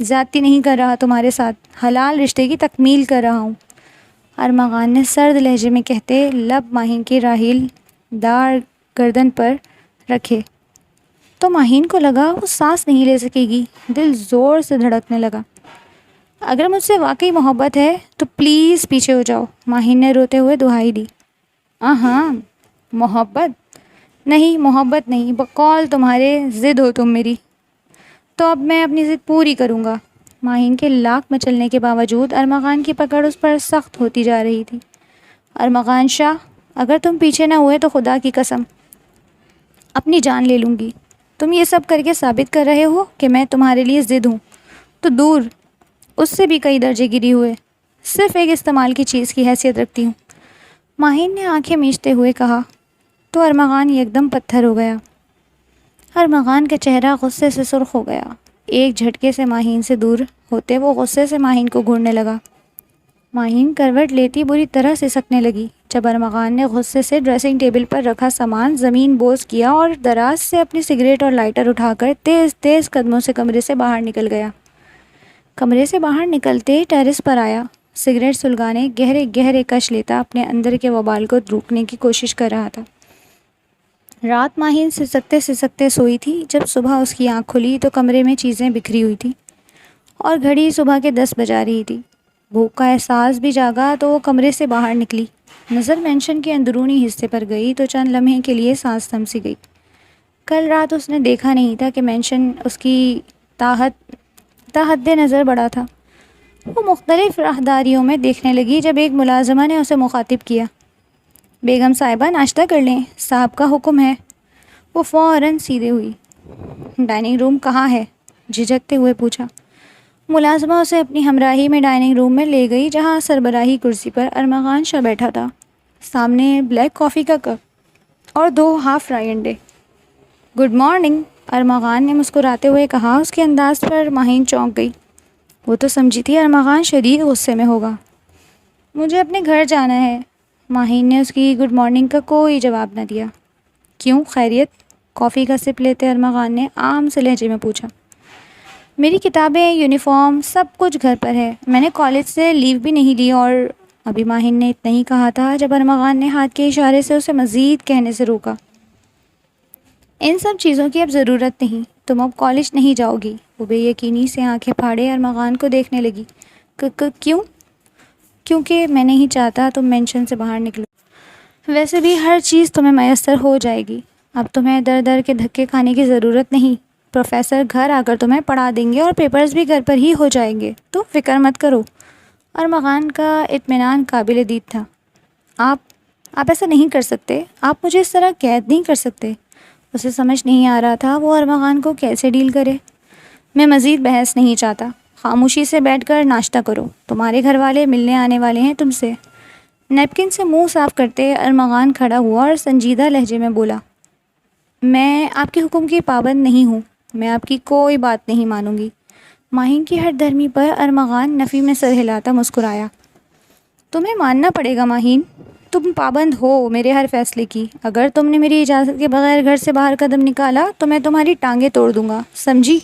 زیادتی نہیں کر رہا تمہارے ساتھ، حلال رشتے کی تکمیل کر رہا ہوں، ارمغان نے سرد لہجے میں کہتے لب ماہین کی راحیل دار گردن پر رکھے تو ماہین کو لگا وہ سانس نہیں لے سکے گی، دل زور سے دھڑکنے لگا۔ اگر مجھ سے واقعی محبت ہے تو پلیز پیچھے ہو جاؤ، ماہین نے روتے ہوئے دہائی دی۔ ہاں محبت نہیں، محبت نہیں، بقول تمہارے ضد ہو تم میری، تو اب میں اپنی ضد پوری کروں گا۔ ماہین کے لاکھ مچلنے کے باوجود ارمغان کی پکڑ اس پر سخت ہوتی جا رہی تھی۔ ارمغان شاہ، اگر تم پیچھے نہ ہوئے تو خدا کی قسم اپنی جان لے لوں گی۔ تم یہ سب کر کے ثابت کر رہے ہو کہ میں تمہارے لیے ضد ہوں، تو دور، اس سے بھی کئی درجے گری ہوئے، صرف ایک استعمال کی چیز کی حیثیت رکھتی ہوں۔ ماہین نے آنکھیں میچتے ہوئے کہا تو ارمغان یکدم پتھر ہو گیا۔ ارمغان کا چہرہ غصے سے سرخ ہو گیا۔ ایک جھٹکے سے ماہین سے دور ہوتے وہ غصے سے ماہین کو گھورنے لگا۔ ماہین کروٹ لیتی بری طرح سسکنے لگی جب ارمغان نے غصے سے ڈریسنگ ٹیبل پر رکھا سامان زمین بوس کیا اور دراز سے اپنی سگریٹ اور لائٹر اٹھا کر تیز تیز قدموں سے کمرے سے باہر نکل گیا۔ کمرے سے باہر نکلتے ٹیرس پر آیا، سگریٹ سلگانے گہرے گہرے کش لیتا اپنے اندر کے وبال کو روکنے کی کوشش کر رہا تھا۔ رات ماہین سسکتے سسکتے سوئی تھی۔ جب صبح اس کی آنکھ کھلی تو کمرے میں چیزیں بکھری ہوئی تھیں اور گھڑی صبح کے 10 بجا رہی تھی۔ بھوک کا احساس بھی جاگا تو وہ کمرے سے باہر نکلی۔ نظر مینشن کے اندرونی حصے پر گئی تو چند لمحے کے لیے سانس تھم سی گئی۔ کل رات اس نے دیکھا نہیں تھا کہ مینشن اس کی تحد نظر بڑا تھا۔ وہ مختلف راہداریوں میں دیکھنے لگی جب ایک ملازمہ نے اسے مخاطب کیا، بیگم صاحبہ ناشتہ کر لیں، صاحب کا حکم ہے۔ وہ فوراً سیدھے ہوئی۔ ڈائننگ روم کہاں ہے؟ جھجکتے ہوئے پوچھا۔ ملازمہ اسے اپنی ہمراہی میں ڈائننگ روم میں لے گئی جہاں سربراہی کرسی پر ارمغان شاہ بیٹھا تھا، سامنے بلیک کافی کا کپ اور 2 ہاف فرائی انڈے۔ گڈ مارننگ، ارمغان نے مسکراتے ہوئے کہا۔ اس کے انداز پر ماہین چونک گئی۔ وہ تو سمجھی تھی ارمغان شدید غصے میں ہوگا۔ مجھے اپنے گھر جانا ہے۔ ماہین نے اس کی گڈ مارننگ کا کوئی جواب نہ دیا۔ کیوں، خیریت؟ کافی کا سپ لیتے ارمغان نے عام سے لہجے میں پوچھا۔ میری کتابیں، یونیفارم، سب کچھ گھر پر ہے، میں نے کالج سے لیو بھی نہیں لی۔ اور ابھی ماہین نے اتنا ہی کہا تھا جب ارمغان نے ہاتھ کے اشارے سے اسے مزید کہنے سے روکا۔ ان سب چیزوں کی اب ضرورت نہیں، تم اب کالج نہیں جاؤ گی۔ وہ بے یقینی سے آنکھیں پھاڑے ارمغان کو دیکھنے لگی۔ کیوں؟ کیونکہ میں نہیں چاہتا تم مینشن سے باہر نکلو۔ ویسے بھی ہر چیز تمہیں میسر ہو جائے گی، اب تمہیں در در کے دھکے کھانے کی ضرورت نہیں۔ پروفیسر گھر آ کر تمہیں پڑھا دیں گے اور پیپرز بھی گھر پر ہی ہو جائیں گے، تو فکر مت کرو۔ ارمغان کا اطمینان قابل دید تھا۔ آپ ایسا نہیں کر سکتے، آپ مجھے اس طرح قید نہیں کر سکتے۔ اسے سمجھ نہیں آ رہا تھا وہ ارمغان کو کیسے ڈیل کرے۔ میں مزید بحث نہیں چاہتا، خاموشی سے بیٹھ کر ناشتہ کرو، تمہارے گھر والے ملنے آنے والے ہیں تم سے۔ نیپکن سے منہ صاف کرتے ارمغان کھڑا ہوا اور سنجیدہ لہجے میں بولا، میں آپ کے حکم کی پابند نہیں ہوں، میں آپ کی کوئی بات نہیں مانوں گی۔ ماہین کی ہر دھرمی پر ارمغان نفی میں سر ہلاتا مسکرایا۔ تمہیں ماننا پڑے گا ماہین، تم پابند ہو میرے ہر فیصلے کی۔ اگر تم نے میری اجازت کے بغیر گھر سے باہر قدم نکالا تو میں تمہاری ٹانگیں توڑ دوں گا، سمجھی؟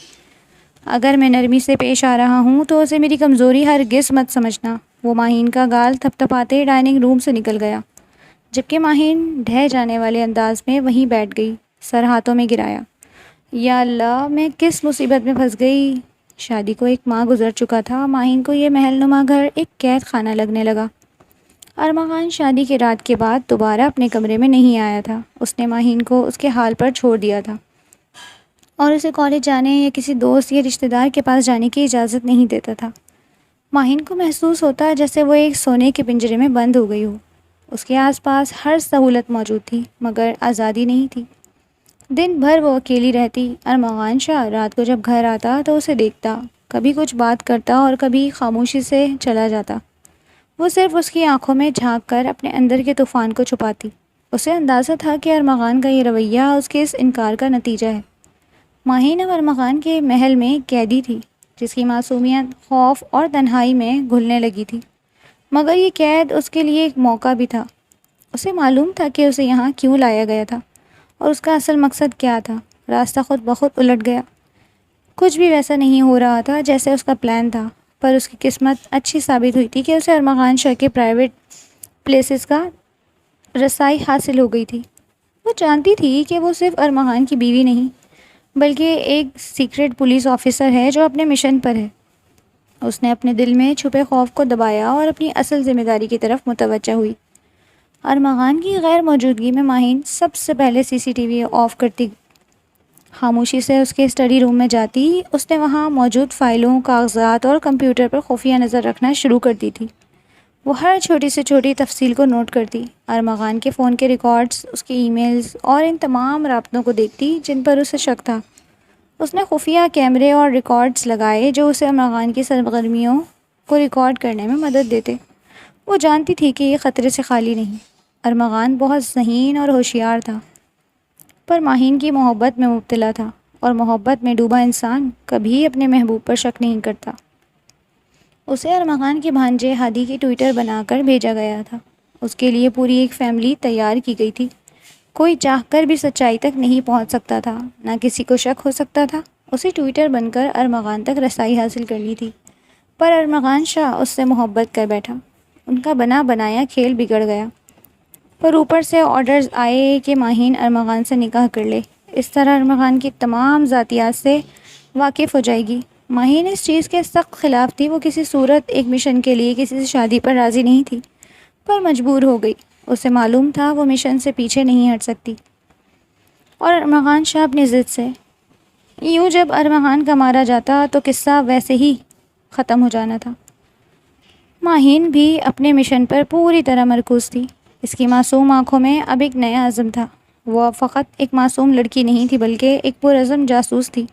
اگر میں نرمی سے پیش آ رہا ہوں تو اسے میری کمزوری ہرگز مت سمجھنا۔ وہ ماہین کا گال تھپ تھپاتے ڈائننگ روم سے نکل گیا، جبکہ ماہین ڈھہ جانے والے انداز میں وہیں بیٹھ گئی، سر ہاتھوں میں گرایا۔ یا اللہ، میں کس مصیبت میں پھنس گئی۔ شادی کو 1 ماہ گزر چکا تھا، ماہین کو یہ محل نما گھر ایک قید خانہ لگنے لگا۔ ارمغان شادی کی رات کے بعد دوبارہ اپنے کمرے میں نہیں آیا تھا۔ اس نے ماہین کو اس کے حال پر چھوڑ دیا تھا اور اسے کالج جانے یا کسی دوست یا رشتہ دار کے پاس جانے کی اجازت نہیں دیتا تھا۔ ماہین کو محسوس ہوتا جیسے وہ ایک سونے کے پنجرے میں بند ہو گئی ہو۔ اس کے آس پاس ہر سہولت موجود تھی مگر آزادی نہیں تھی۔ دن بھر وہ اکیلی رہتی۔ ارمغان شاہ رات کو جب گھر آتا تو اسے دیکھتا، کبھی کچھ بات کرتا اور کبھی خاموشی سے چلا جاتا۔ وہ صرف اس کی آنکھوں میں جھانک کر اپنے اندر کے طوفان کو چھپاتی۔ اسے اندازہ تھا کہ ارمغان کا یہ رویہ اس کے اس انکار کا نتیجہ ہے۔ ماہین اب ارمغان کے محل میں قیدی تھی جس کی معصومیت خوف اور تنہائی میں گھلنے لگی تھی، مگر یہ قید اس کے لیے ایک موقع بھی تھا۔ اسے معلوم تھا کہ اسے یہاں کیوں لایا گیا تھا اور اس کا اصل مقصد کیا تھا۔ راستہ خود بخود الٹ گیا، کچھ بھی ویسا نہیں ہو رہا تھا جیسے اس کا پلان تھا، پر اس کی قسمت اچھی ثابت ہوئی تھی کہ اسے ارمغان شاہ کے پرائیویٹ پلیسز کا رسائی حاصل ہو گئی تھی۔ وہ جانتی تھی کہ وہ صرف ارمغان کی بیوی نہیں بلکہ ایک سیکرٹ پولیس آفیسر ہے جو اپنے مشن پر ہے۔ اس نے اپنے دل میں چھپے خوف کو دبایا اور اپنی اصل ذمہ داری کی طرف متوجہ ہوئی۔ ارمغان کی غیر موجودگی میں ماہین سب سے پہلے CCTV آف کرتی خاموشی سے اس کے اسٹڈی روم میں جاتی، اس نے وہاں موجود فائلوں، کاغذات اور کمپیوٹر پر خفیہ نظر رکھنا شروع کر دی تھی۔ وہ ہر چھوٹی سے چھوٹی تفصیل کو نوٹ کرتی، ارمغان کے فون کے ریکارڈز، اس کے ای میلز اور ان تمام رابطوں کو دیکھتی جن پر اسے شک تھا۔ اس نے خفیہ کیمرے اور ریکارڈز لگائے جو اسے ارمغان کی سرگرمیوں کو ریکارڈ کرنے میں مدد دیتے۔ وہ جانتی تھی کہ یہ خطرے سے خالی نہیں۔ ارمغان بہت ذہین اور ہوشیار تھا، پر ماہین کی محبت میں مبتلا تھا، اور محبت میں ڈوبا انسان کبھی اپنے محبوب پر شک نہیں کرتا۔ اسے ارمغان کے بھانجے ہادی کی ٹویٹر بنا کر بھیجا گیا تھا۔ اس کے لیے پوری ایک فیملی تیار کی گئی تھی۔ کوئی چاہ کر بھی سچائی تک نہیں پہنچ سکتا تھا، نہ کسی کو شک ہو سکتا تھا۔ اسے ٹویٹر بن کر ارمغان تک رسائی حاصل کرنی تھی، پر ارمغان شاہ اس سے محبت کر بیٹھا۔ ان کا بنا بنایا کھیل بگڑ گیا، پر اوپر سے آرڈرز آئے کہ ماہین ارمغان سے نکاح کر لے۔ اس طرح ارمغان کی تمام ذاتیات سے واقف ہو جائے گی۔ ماہین اس چیز کے سخت خلاف تھی۔ وہ کسی صورت ایک مشن کے لیے کسی سے شادی پر راضی نہیں تھی، پر مجبور ہو گئی۔ اسے معلوم تھا وہ مشن سے پیچھے نہیں ہٹ سکتی، اور ارمغان شاہ اپنی ضد سے۔ یوں جب ارمغان کا مارا جاتا تو قصہ ویسے ہی ختم ہو جانا تھا۔ ماہین بھی اپنے مشن پر پوری طرح مرکوز تھی۔ اس کی معصوم آنکھوں میں اب ایک نیا عزم تھا۔ وہ اب فقط ایک معصوم لڑکی نہیں تھی، بلکہ ایک پرعزم جاسوس تھی۔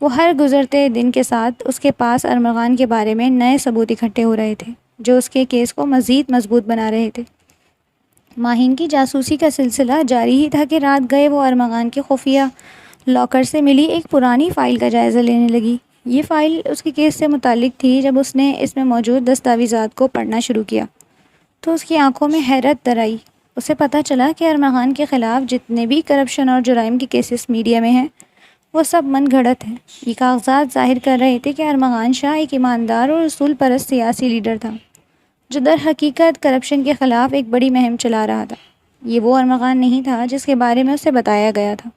وہ ہر گزرتے دن کے ساتھ اس کے پاس ارمغان کے بارے میں نئے ثبوت اکٹھے ہو رہے تھے، جو اس کے کیس کو مزید مضبوط بنا رہے تھے۔ ماہین کی جاسوسی کا سلسلہ جاری ہی تھا کہ رات گئے وہ ارمغان کے خفیہ لاکر سے ملی ایک پرانی فائل کا جائزہ لینے لگی۔ یہ فائل اس کے کیس سے متعلق تھی۔ جب اس نے اس میں موجود دستاویزات کو پڑھنا شروع کیا تو اس کی آنکھوں میں حیرت در آئی۔ اسے پتہ چلا کہ ارمغان کے خلاف جتنے بھی کرپشن اور جرائم کے کیسز میڈیا میں ہیں، وہ سب من گھڑت ہیں۔ یہ کاغذات ظاہر کر رہے تھے کہ ارمغان شاہ ایک ایماندار اور اصول پرست سیاسی لیڈر تھا، جو در حقیقت کرپشن کے خلاف ایک بڑی مہم چلا رہا تھا۔ یہ وہ ارمغان نہیں تھا جس کے بارے میں اسے بتایا گیا تھا۔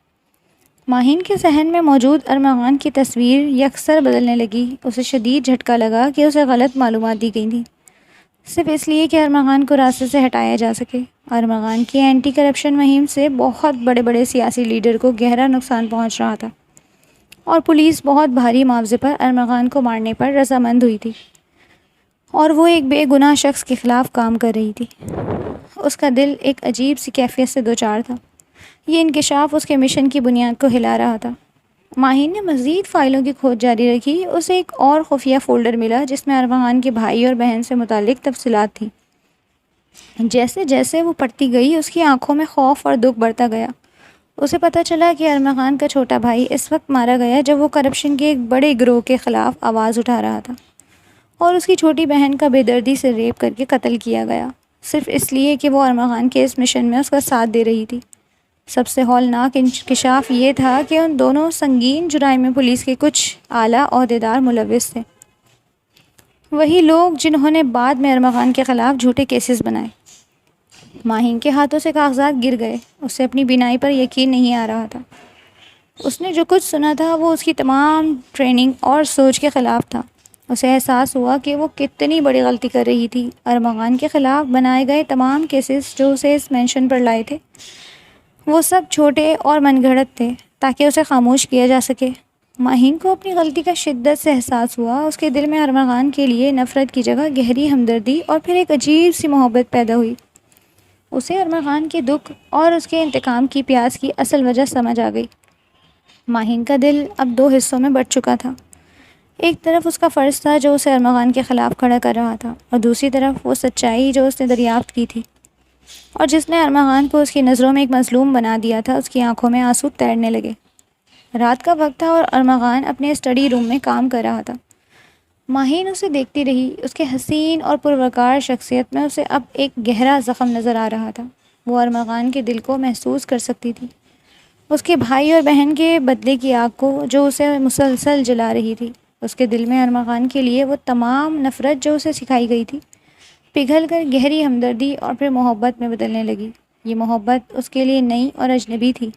ماہین کے ذہن میں موجود ارمغان کی تصویر یکسر بدلنے لگی۔ اسے شدید جھٹکا لگا کہ اسے غلط معلومات دی گئی تھیں، صرف اس لیے کہ ارمغان کو راستے سے ہٹایا جا سکے۔ ارمغان کی اینٹی کرپشن مہم سے بہت بڑے بڑے سیاسی لیڈر کو گہرا نقصان پہنچ رہا تھا، اور پولیس بہت بھاری معاوضے پر ارمغان کو مارنے پر رضامند ہوئی تھی، اور وہ ایک بے گناہ شخص کے خلاف کام کر رہی تھی۔ اس کا دل ایک عجیب سی کیفیت سے دوچار تھا۔ یہ انکشاف اس کے مشن کی بنیاد کو ہلا رہا تھا۔ ماہین نے مزید فائلوں کی کھوج جاری رکھی۔ اسے ایک اور خفیہ فولڈر ملا جس میں ارمغان کے بھائی اور بہن سے متعلق تفصیلات تھیں۔ جیسے جیسے وہ پڑھتی گئی، اس کی آنکھوں میں خوف اور دکھ بڑھتا گیا۔ اسے پتہ چلا کہ ارمغان کا چھوٹا بھائی اس وقت مارا گیا جب وہ کرپشن کے ایک بڑے گروہ کے خلاف آواز اٹھا رہا تھا، اور اس کی چھوٹی بہن کا بے دردی سے ریپ کر کے قتل کیا گیا، صرف اس لیے کہ وہ ارمغان کے اس مشن میں اس کا ساتھ دے رہی تھی۔ سب سے ہولناک انکشاف یہ تھا کہ ان دونوں سنگین جرائم میں پولیس کے کچھ اعلیٰ عہدیدار ملوث تھے، وہی لوگ جنہوں نے بعد میں ارمغان کے خلاف جھوٹے کیسز بنائے۔ ماہین کے ہاتھوں سے کاغذات گر گئے۔ اسے اپنی بینائی پر یقین نہیں آ رہا تھا۔ اس نے جو کچھ سنا تھا وہ اس کی تمام ٹریننگ اور سوچ کے خلاف تھا۔ اسے احساس ہوا کہ وہ کتنی بڑی غلطی کر رہی تھی۔ ارمغان کے خلاف بنائے گئے تمام کیسز جو اسے اس مینشن پر لائے تھے، وہ سب چھوٹے اور من گھڑت تھے تاکہ اسے خاموش کیا جا سکے۔ ماہین کو اپنی غلطی کا شدت سے احساس ہوا۔ اس کے دل میں ارمغان کے لیے نفرت کی جگہ گہری ہمدردی اور پھر ایک عجیب سی محبت پیدا ہوئی۔ اسے ارمغان کے دکھ اور اس کے انتقام کی پیاس کی اصل وجہ سمجھ آ گئی۔ ماہین کا دل اب دو حصوں میں بٹ چکا تھا۔ ایک طرف اس کا فرض تھا جو اسے ارمغان کے خلاف کھڑا کر رہا تھا، اور دوسری طرف وہ سچائی جو اس نے دریافت کی تھی اور جس نے ارمغان کو اس کی نظروں میں ایک مظلوم بنا دیا تھا۔ اس کی آنکھوں میں آنسو تیرنے لگے۔ رات کا وقت تھا اور ارمغان اپنے اسٹڈی روم میں کام کر رہا تھا۔ ماہین اسے دیکھتی رہی۔ اس کے حسین اور پروقار شخصیت میں اسے اب ایک گہرا زخم نظر آ رہا تھا۔ وہ ارمغان کے دل کو محسوس کر سکتی تھی، اس کے بھائی اور بہن کے بدلے کی آگ کو جو اسے مسلسل جلا رہی تھی۔ اس کے دل میں ارمغان کے لیے وہ تمام نفرت جو اسے سکھائی گئی تھی پگھل کر گہری ہمدردی اور پھر محبت میں بدلنے لگی۔ یہ محبت اس کے لیے نئی اور اجنبی تھی،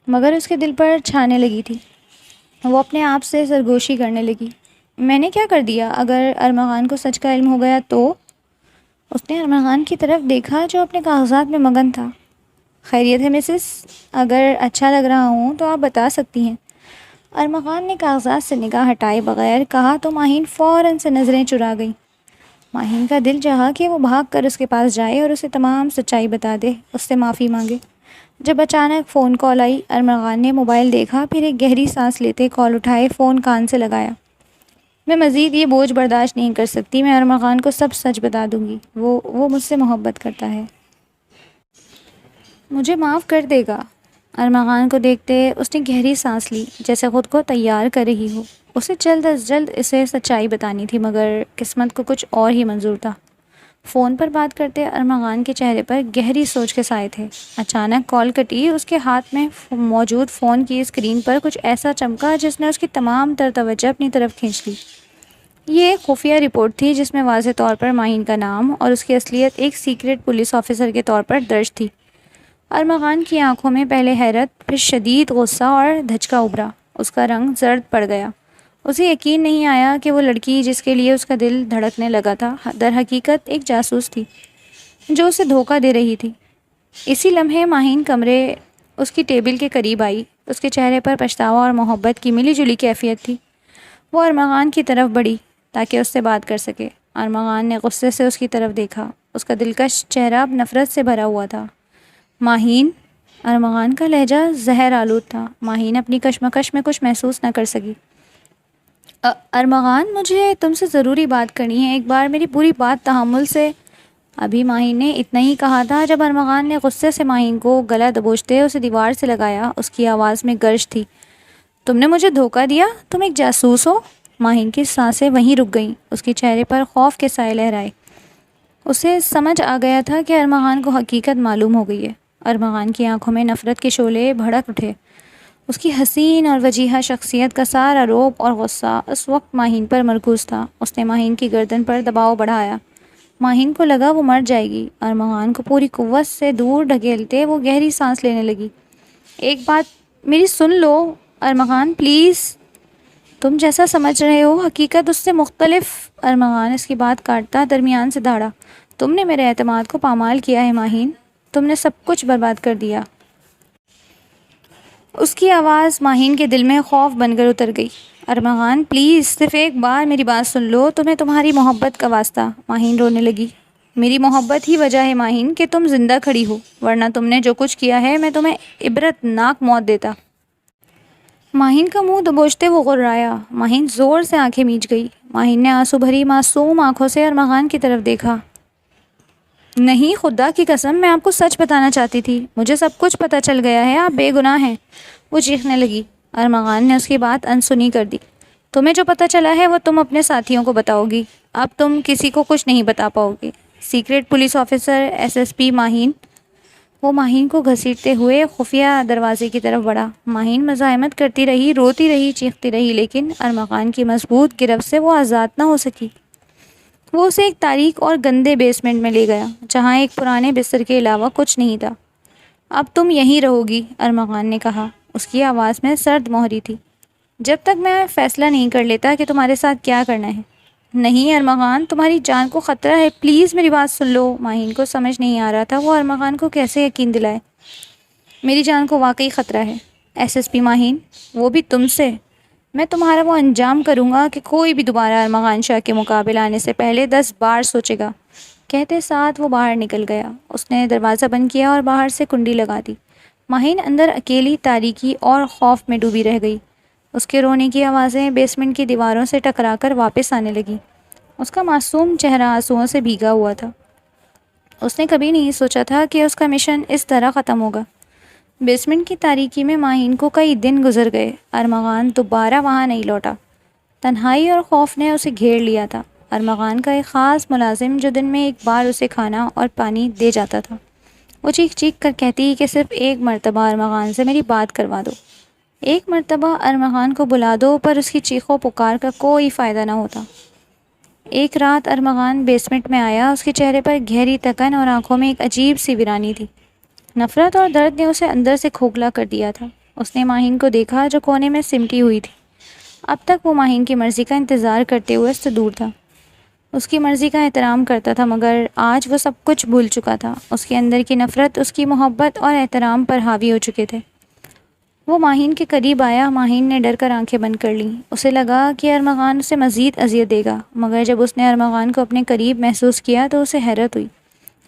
مگر اس کے دل پر چھانے لگی تھی۔ وہ اپنے آپ سے سرگوشی کرنے لگی، میں نے کیا کر دیا؟ اگر ارمغان کو سچ کا علم ہو گیا تو؟ اس نے ارمغان کی طرف دیکھا جو اپنے کاغذات میں مگن تھا۔ خیریت ہے مسز؟ اگر اچھا لگ رہا ہوں تو آپ بتا سکتی ہیں۔ ارمغان نے کاغذات سے نگاہ ہٹائے بغیر کہا تو ماہین فوراً سے نظریں چرا گئی۔ ماہین کا دل چاہا کہ وہ بھاگ کر اس کے پاس جائے اور اسے تمام سچائی بتا دے، اس سے معافی مانگے۔ جب اچانک فون کال آئی، ارمغان نے موبائل دیکھا، پھر ایک گہری سانس لیتے کال اٹھائے، فون کان سے لگایا۔ میں مزید یہ بوجھ برداشت نہیں کر سکتی، میں ارمغان کو سب سچ بتا دوں گی۔ وہ مجھ سے محبت کرتا ہے، مجھے معاف کر دے گا۔ ارمغان کو دیکھتے اس نے گہری سانس لی، جیسے خود کو تیار کر رہی ہو۔ اسے جلد از جلد اسے سچائی بتانی تھی، مگر قسمت کو کچھ اور ہی منظور تھا۔ فون پر بات کرتے ارمغان کے چہرے پر گہری سوچ کے سائے تھے۔ اچانک کال کٹی، اس کے ہاتھ میں موجود فون کی اسکرین پر کچھ ایسا چمکا جس نے اس کی تمام تر توجہ اپنی طرف کھینچ لی۔ یہ ایک خفیہ رپورٹ تھی جس میں واضح طور پر ماہین کا نام اور اس کی اصلیت ایک سیکرٹ پولیس آفیسر کے طور پر درج تھی۔ ارمغان کی آنکھوں میں پہلے حیرت، پھر شدید غصہ اور دھچکا ابھرا۔ اس کا رنگ زرد پڑ گیا۔ اسے یقین نہیں آیا کہ وہ لڑکی جس کے لیے اس کا دل دھڑکنے لگا تھا، در حقیقت ایک جاسوس تھی جو اسے دھوکہ دے رہی تھی۔ اسی لمحے ماہین کمرے اس کی ٹیبل کے قریب آئی۔ اس کے چہرے پر پچھتاوا اور محبت کی ملی جلی کیفیت تھی۔ وہ ارمغان کی طرف بڑھی تاکہ اس سے بات کر سکے۔ ارمغان نے غصے سے اس کی طرف دیکھا۔ اس کا دلکش چہرہ اب نفرت سے بھرا ہوا تھا۔ ماہین، ارمغان کا لہجہ زہر آلود تھا۔ ماہین اپنی کشمکش میں کچھ محسوس نہ کر سکی۔ ارمغان، مجھے تم سے ضروری بات کرنی ہے، ایک بار میری پوری بات تحمل سے۔ ابھی ماہین نے اتنا ہی کہا تھا جب ارمغان نے غصے سے ماہین کو گلا دبوچتے اسے دیوار سے لگایا۔ اس کی آواز میں گرج تھی۔ تم نے مجھے دھوکہ دیا، تم ایک جاسوس ہو۔ ماہین کی سانسیں وہیں رک گئیں۔ اس کے چہرے پر خوف کے سائے لہرائے۔ اسے سمجھ آ گیا تھا کہ ارمغان کو حقیقت معلوم ہو گئی ہے۔ ارمغان کی آنکھوں میں نفرت کے شعلے بھڑک اٹھے۔ اس کی حسین اور وجیحہ شخصیت کا سارا رعب اور غصہ اس وقت ماہین پر مرکوز تھا۔ اس نے ماہین کی گردن پر دباؤ بڑھایا۔ ماہین کو لگا وہ مر جائے گی۔ ارمغان کو پوری قوت سے دور ڈھکیلتے وہ گہری سانس لینے لگی۔ ایک بات میری سن لو ارمغان، پلیز۔ تم جیسا سمجھ رہے ہو حقیقت اس سے مختلف۔ ارمغان اس کی بات کاٹتا درمیان سے دھاڑا۔ تم نے میرے اعتماد کو پامال کیا ہے ماہین، تم نے سب کچھ برباد کر دیا۔ اس کی آواز ماہین کے دل میں خوف بن کر اتر گئی۔ ارمغان پلیز، صرف ایک بار میری بات سن لو، تمہیں تمہاری محبت کا واسطہ۔ ماہین رونے لگی۔ میری محبت ہی وجہ ہے ماہین کہ تم زندہ کھڑی ہو، ورنہ تم نے جو کچھ کیا ہے میں تمہیں عبرت ناک موت دیتا۔ ماہین کا منہ دبوچتے وہ غرایا۔ ماہین زور سے آنکھیں میچ گئی۔ ماہین نے آنسو بھری معصوم آنکھوں سے ارمغان کی طرف دیکھا۔ نہیں، خدا کی قسم، میں آپ کو سچ بتانا چاہتی تھی، مجھے سب کچھ پتہ چل گیا ہے، آپ بے گناہ ہیں۔ وہ چیخنے لگی۔ ارمغان نے اس کی بات انسنی کر دی۔ تمہیں جو پتہ چلا ہے وہ تم اپنے ساتھیوں کو بتاؤ گی، اب تم کسی کو کچھ نہیں بتا پاؤ گی۔ Secret police officer SSP Maheen. وہ ماہین کو گھسیٹتے ہوئے خفیہ دروازے کی طرف بڑھا۔ ماہین مزاحمت کرتی رہی، روتی رہی، چیختی رہی، لیکن ارمغان کی مضبوط گرفت سے وہ آزاد نہ ہو سکی۔ وہ اسے ایک تاریک اور گندے بیسمنٹ میں لے گیا، جہاں ایک پرانے بستر کے علاوہ کچھ نہیں تھا۔ اب تم یہیں رہو گی، ارمغان نے کہا۔ اس کی آواز میں سرد مہری تھی۔ جب تک میں فیصلہ نہیں کر لیتا کہ تمہارے ساتھ کیا کرنا ہے۔ نہیں ارمغان، تمہاری جان کو خطرہ ہے، پلیز میری بات سن لو۔ ماہین کو سمجھ نہیں آ رہا تھا وہ ارمغان کو کیسے یقین دلائے۔ میری جان کو واقعی خطرہ ہے SSP ماہین، وہ بھی تم سے۔ میں تمہارا وہ انجام کروں گا کہ کوئی بھی دوبارہ ارمغان شاہ کے مقابل آنے سے پہلے 10 بار سوچے گا۔ کہتے ساتھ وہ باہر نکل گیا۔ اس نے دروازہ بند کیا اور باہر سے کنڈی لگا دی۔ ماہین اندر اکیلی، تاریکی اور خوف میں ڈوبی رہ گئی۔ اس کے رونے کی آوازیں بیسمنٹ کی دیواروں سے ٹکرا کر واپس آنے لگیں۔ اس کا معصوم چہرہ آنسوؤں سے بھیگا ہوا تھا۔ اس نے کبھی نہیں سوچا تھا کہ اس کا مشن اس طرح ختم ہوگا۔ بیسمنٹ کی تاریکی میں ماہین کو کئی دن گزر گئے۔ ارمغان دوبارہ وہاں نہیں لوٹا۔ تنہائی اور خوف نے اسے گھیر لیا تھا۔ ارمغان کا ایک خاص ملازم جو دن میں ایک بار اسے کھانا اور پانی دے جاتا تھا، وہ چیخ چیخ کر کہتی کہ صرف ایک مرتبہ ارمغان سے میری بات کروا دو، ایک مرتبہ ارمغان کو بلا دو، پر اس کی چیخوں پکار کا کوئی فائدہ نہ ہوتا۔ ایک رات ارمغان بیسمنٹ میں آیا۔ اس کے چہرے پر گہری تکن اور آنکھوں میں ایک عجیب سی ویرانی تھی۔ نفرت اور درد نے اسے اندر سے کھوکھلا کر دیا تھا۔ اس نے ماہین کو دیکھا جو کونے میں سمٹی ہوئی تھی۔ اب تک وہ ماہین کی مرضی کا انتظار کرتے ہوئے اس سے دور تھا۔ اس کی مرضی کا احترام کرتا تھا، مگر آج وہ سب کچھ بھول چکا تھا۔ اس کے اندر کی نفرت اس کی محبت اور احترام پر حاوی ہو چکے تھے۔ وہ ماہین کے قریب آیا۔ ماہین نے ڈر کر آنکھیں بند کر لیں۔ اسے لگا کہ ارمغان اسے مزید اذیت دے گا، مگر جب اس نے ارمغان کو اپنے قریب محسوس کیا تو اسے حیرت ہوئی۔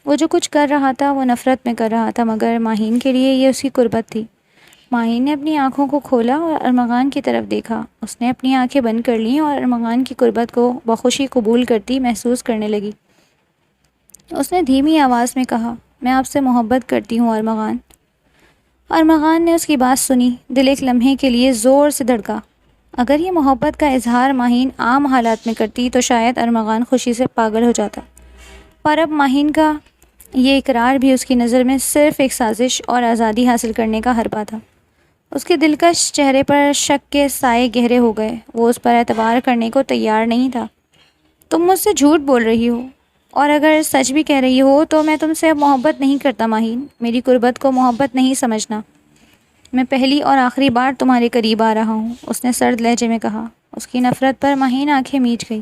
وہ جو کچھ کر رہا تھا وہ نفرت میں کر رہا تھا، مگر ماہین کے لیے یہ اس کی قربت تھی۔ ماہین نے اپنی آنکھوں کو کھولا اور ارمغان کی طرف دیکھا۔ اس نے اپنی آنکھیں بند کر لیں اور ارمغان کی قربت کو بخوشی قبول کرتی محسوس کرنے لگی۔ اس نے دھیمی آواز میں کہا، میں آپ سے محبت کرتی ہوں ارمغان۔ ارمغان نے اس کی بات سنی۔ دل ایک لمحے کے لیے زور سے دھڑکا۔ اگر یہ محبت کا اظہار ماہین عام حالات میں کرتی تو شاید ارمغان خوشی سے پاگل ہو جاتا، پر اب ماہین کا یہ اقرار بھی اس کی نظر میں صرف ایک سازش اور آزادی حاصل کرنے کا حربہ تھا۔ اس کے دلکش چہرے پر شک کے سائے گہرے ہو گئے۔ وہ اس پر اعتبار کرنے کو تیار نہیں تھا۔ تم مجھ سے جھوٹ بول رہی ہو، اور اگر سچ بھی کہہ رہی ہو تو میں تم سے اب محبت نہیں کرتا ماہین۔ میری قربت کو محبت نہیں سمجھنا۔ میں پہلی اور آخری بار تمہارے قریب آ رہا ہوں، اس نے سرد لہجے میں کہا۔ اس کی نفرت پر ماہین آنکھیں میچ گئی۔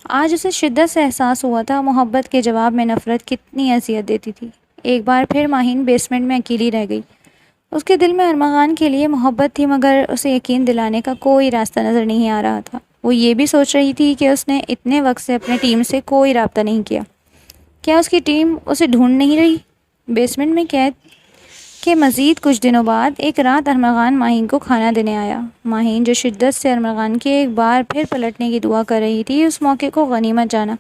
آج اسے شدت سے احساس ہوا تھا محبت کے جواب میں نفرت کتنی اذیت دیتی تھی۔ ایک بار پھر ماہین بیسمنٹ میں اکیلی رہ گئی۔ اس کے دل میں ارمغان کے لیے محبت تھی، مگر اسے یقین دلانے کا کوئی راستہ نظر نہیں آ رہا تھا۔ وہ یہ بھی سوچ رہی تھی کہ اس نے اتنے وقت سے اپنے ٹیم سے کوئی رابطہ نہیں کیا۔ کیا اس کی ٹیم اسے ڈھونڈ نہیں رہی؟ بیسمنٹ میں قید کے مزید کچھ دنوں بعد ایک رات ارمغان ماہین کو کھانا دینے آیا۔ ماہین جو شدت سے ارمغان کے ایک بار پھر پلٹنے کی دعا کر رہی تھی، اس موقع کو غنیمت جانا۔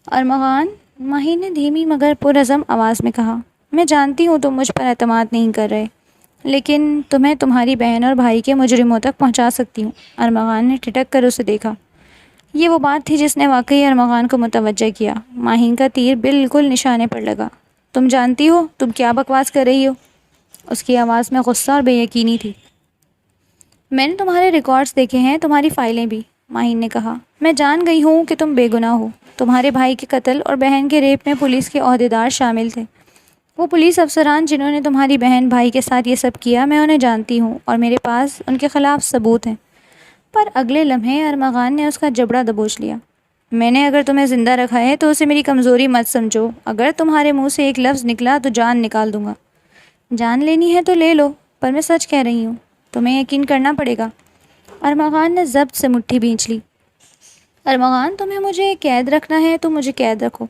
ارمغان، ماہین نے دھیمی مگر پرعزم آواز میں کہا، میں جانتی ہوں تم مجھ پر اعتماد نہیں کر رہے، لیکن تمہیں تمہاری بہن اور بھائی کے مجرموں تک پہنچا سکتی ہوں۔ ارمغان نے ٹھٹک کر اسے دیکھا۔ یہ وہ بات تھی جس نے واقعی ارمغان کو متوجہ کیا۔ ماہین کا تیر بالکل نشانے پر لگا۔ تم جانتی ہو تم کیا بکواس کر رہی ہو؟ اس کی آواز میں غصہ اور بے یقینی تھی۔ میں نے تمہارے ریکارڈز دیکھے ہیں، تمہاری فائلیں بھی، ماہین نے کہا۔ میں جان گئی ہوں کہ تم بے گناہ ہو۔ تمہارے بھائی کے قتل اور بہن کے ریپ میں پولیس کے عہدیدار شامل تھے۔ وہ پولیس افسران جنہوں نے تمہاری بہن بھائی کے ساتھ یہ سب کیا، میں انہیں جانتی ہوں اور میرے پاس ان کے خلاف ثبوت ہیں۔ پر اگلے لمحے ارمغان نے اس کا جبڑا دبوچ لیا۔ میں نے اگر تمہیں زندہ رکھا ہے تو اسے میری کمزوری مت سمجھو۔ اگر تمہارے منہ سے ایک لفظ نکلا تو جان نکال دوں گا۔ جان لینی ہے تو لے لو، پر میں سچ کہہ رہی ہوں، تمہیں یقین کرنا پڑے گا۔ ارمغان نے ضبط سے مٹھی بھینچ لی۔ ارمغان، تمہیں مجھے قید رکھنا ہے تو مجھے قید رکھو،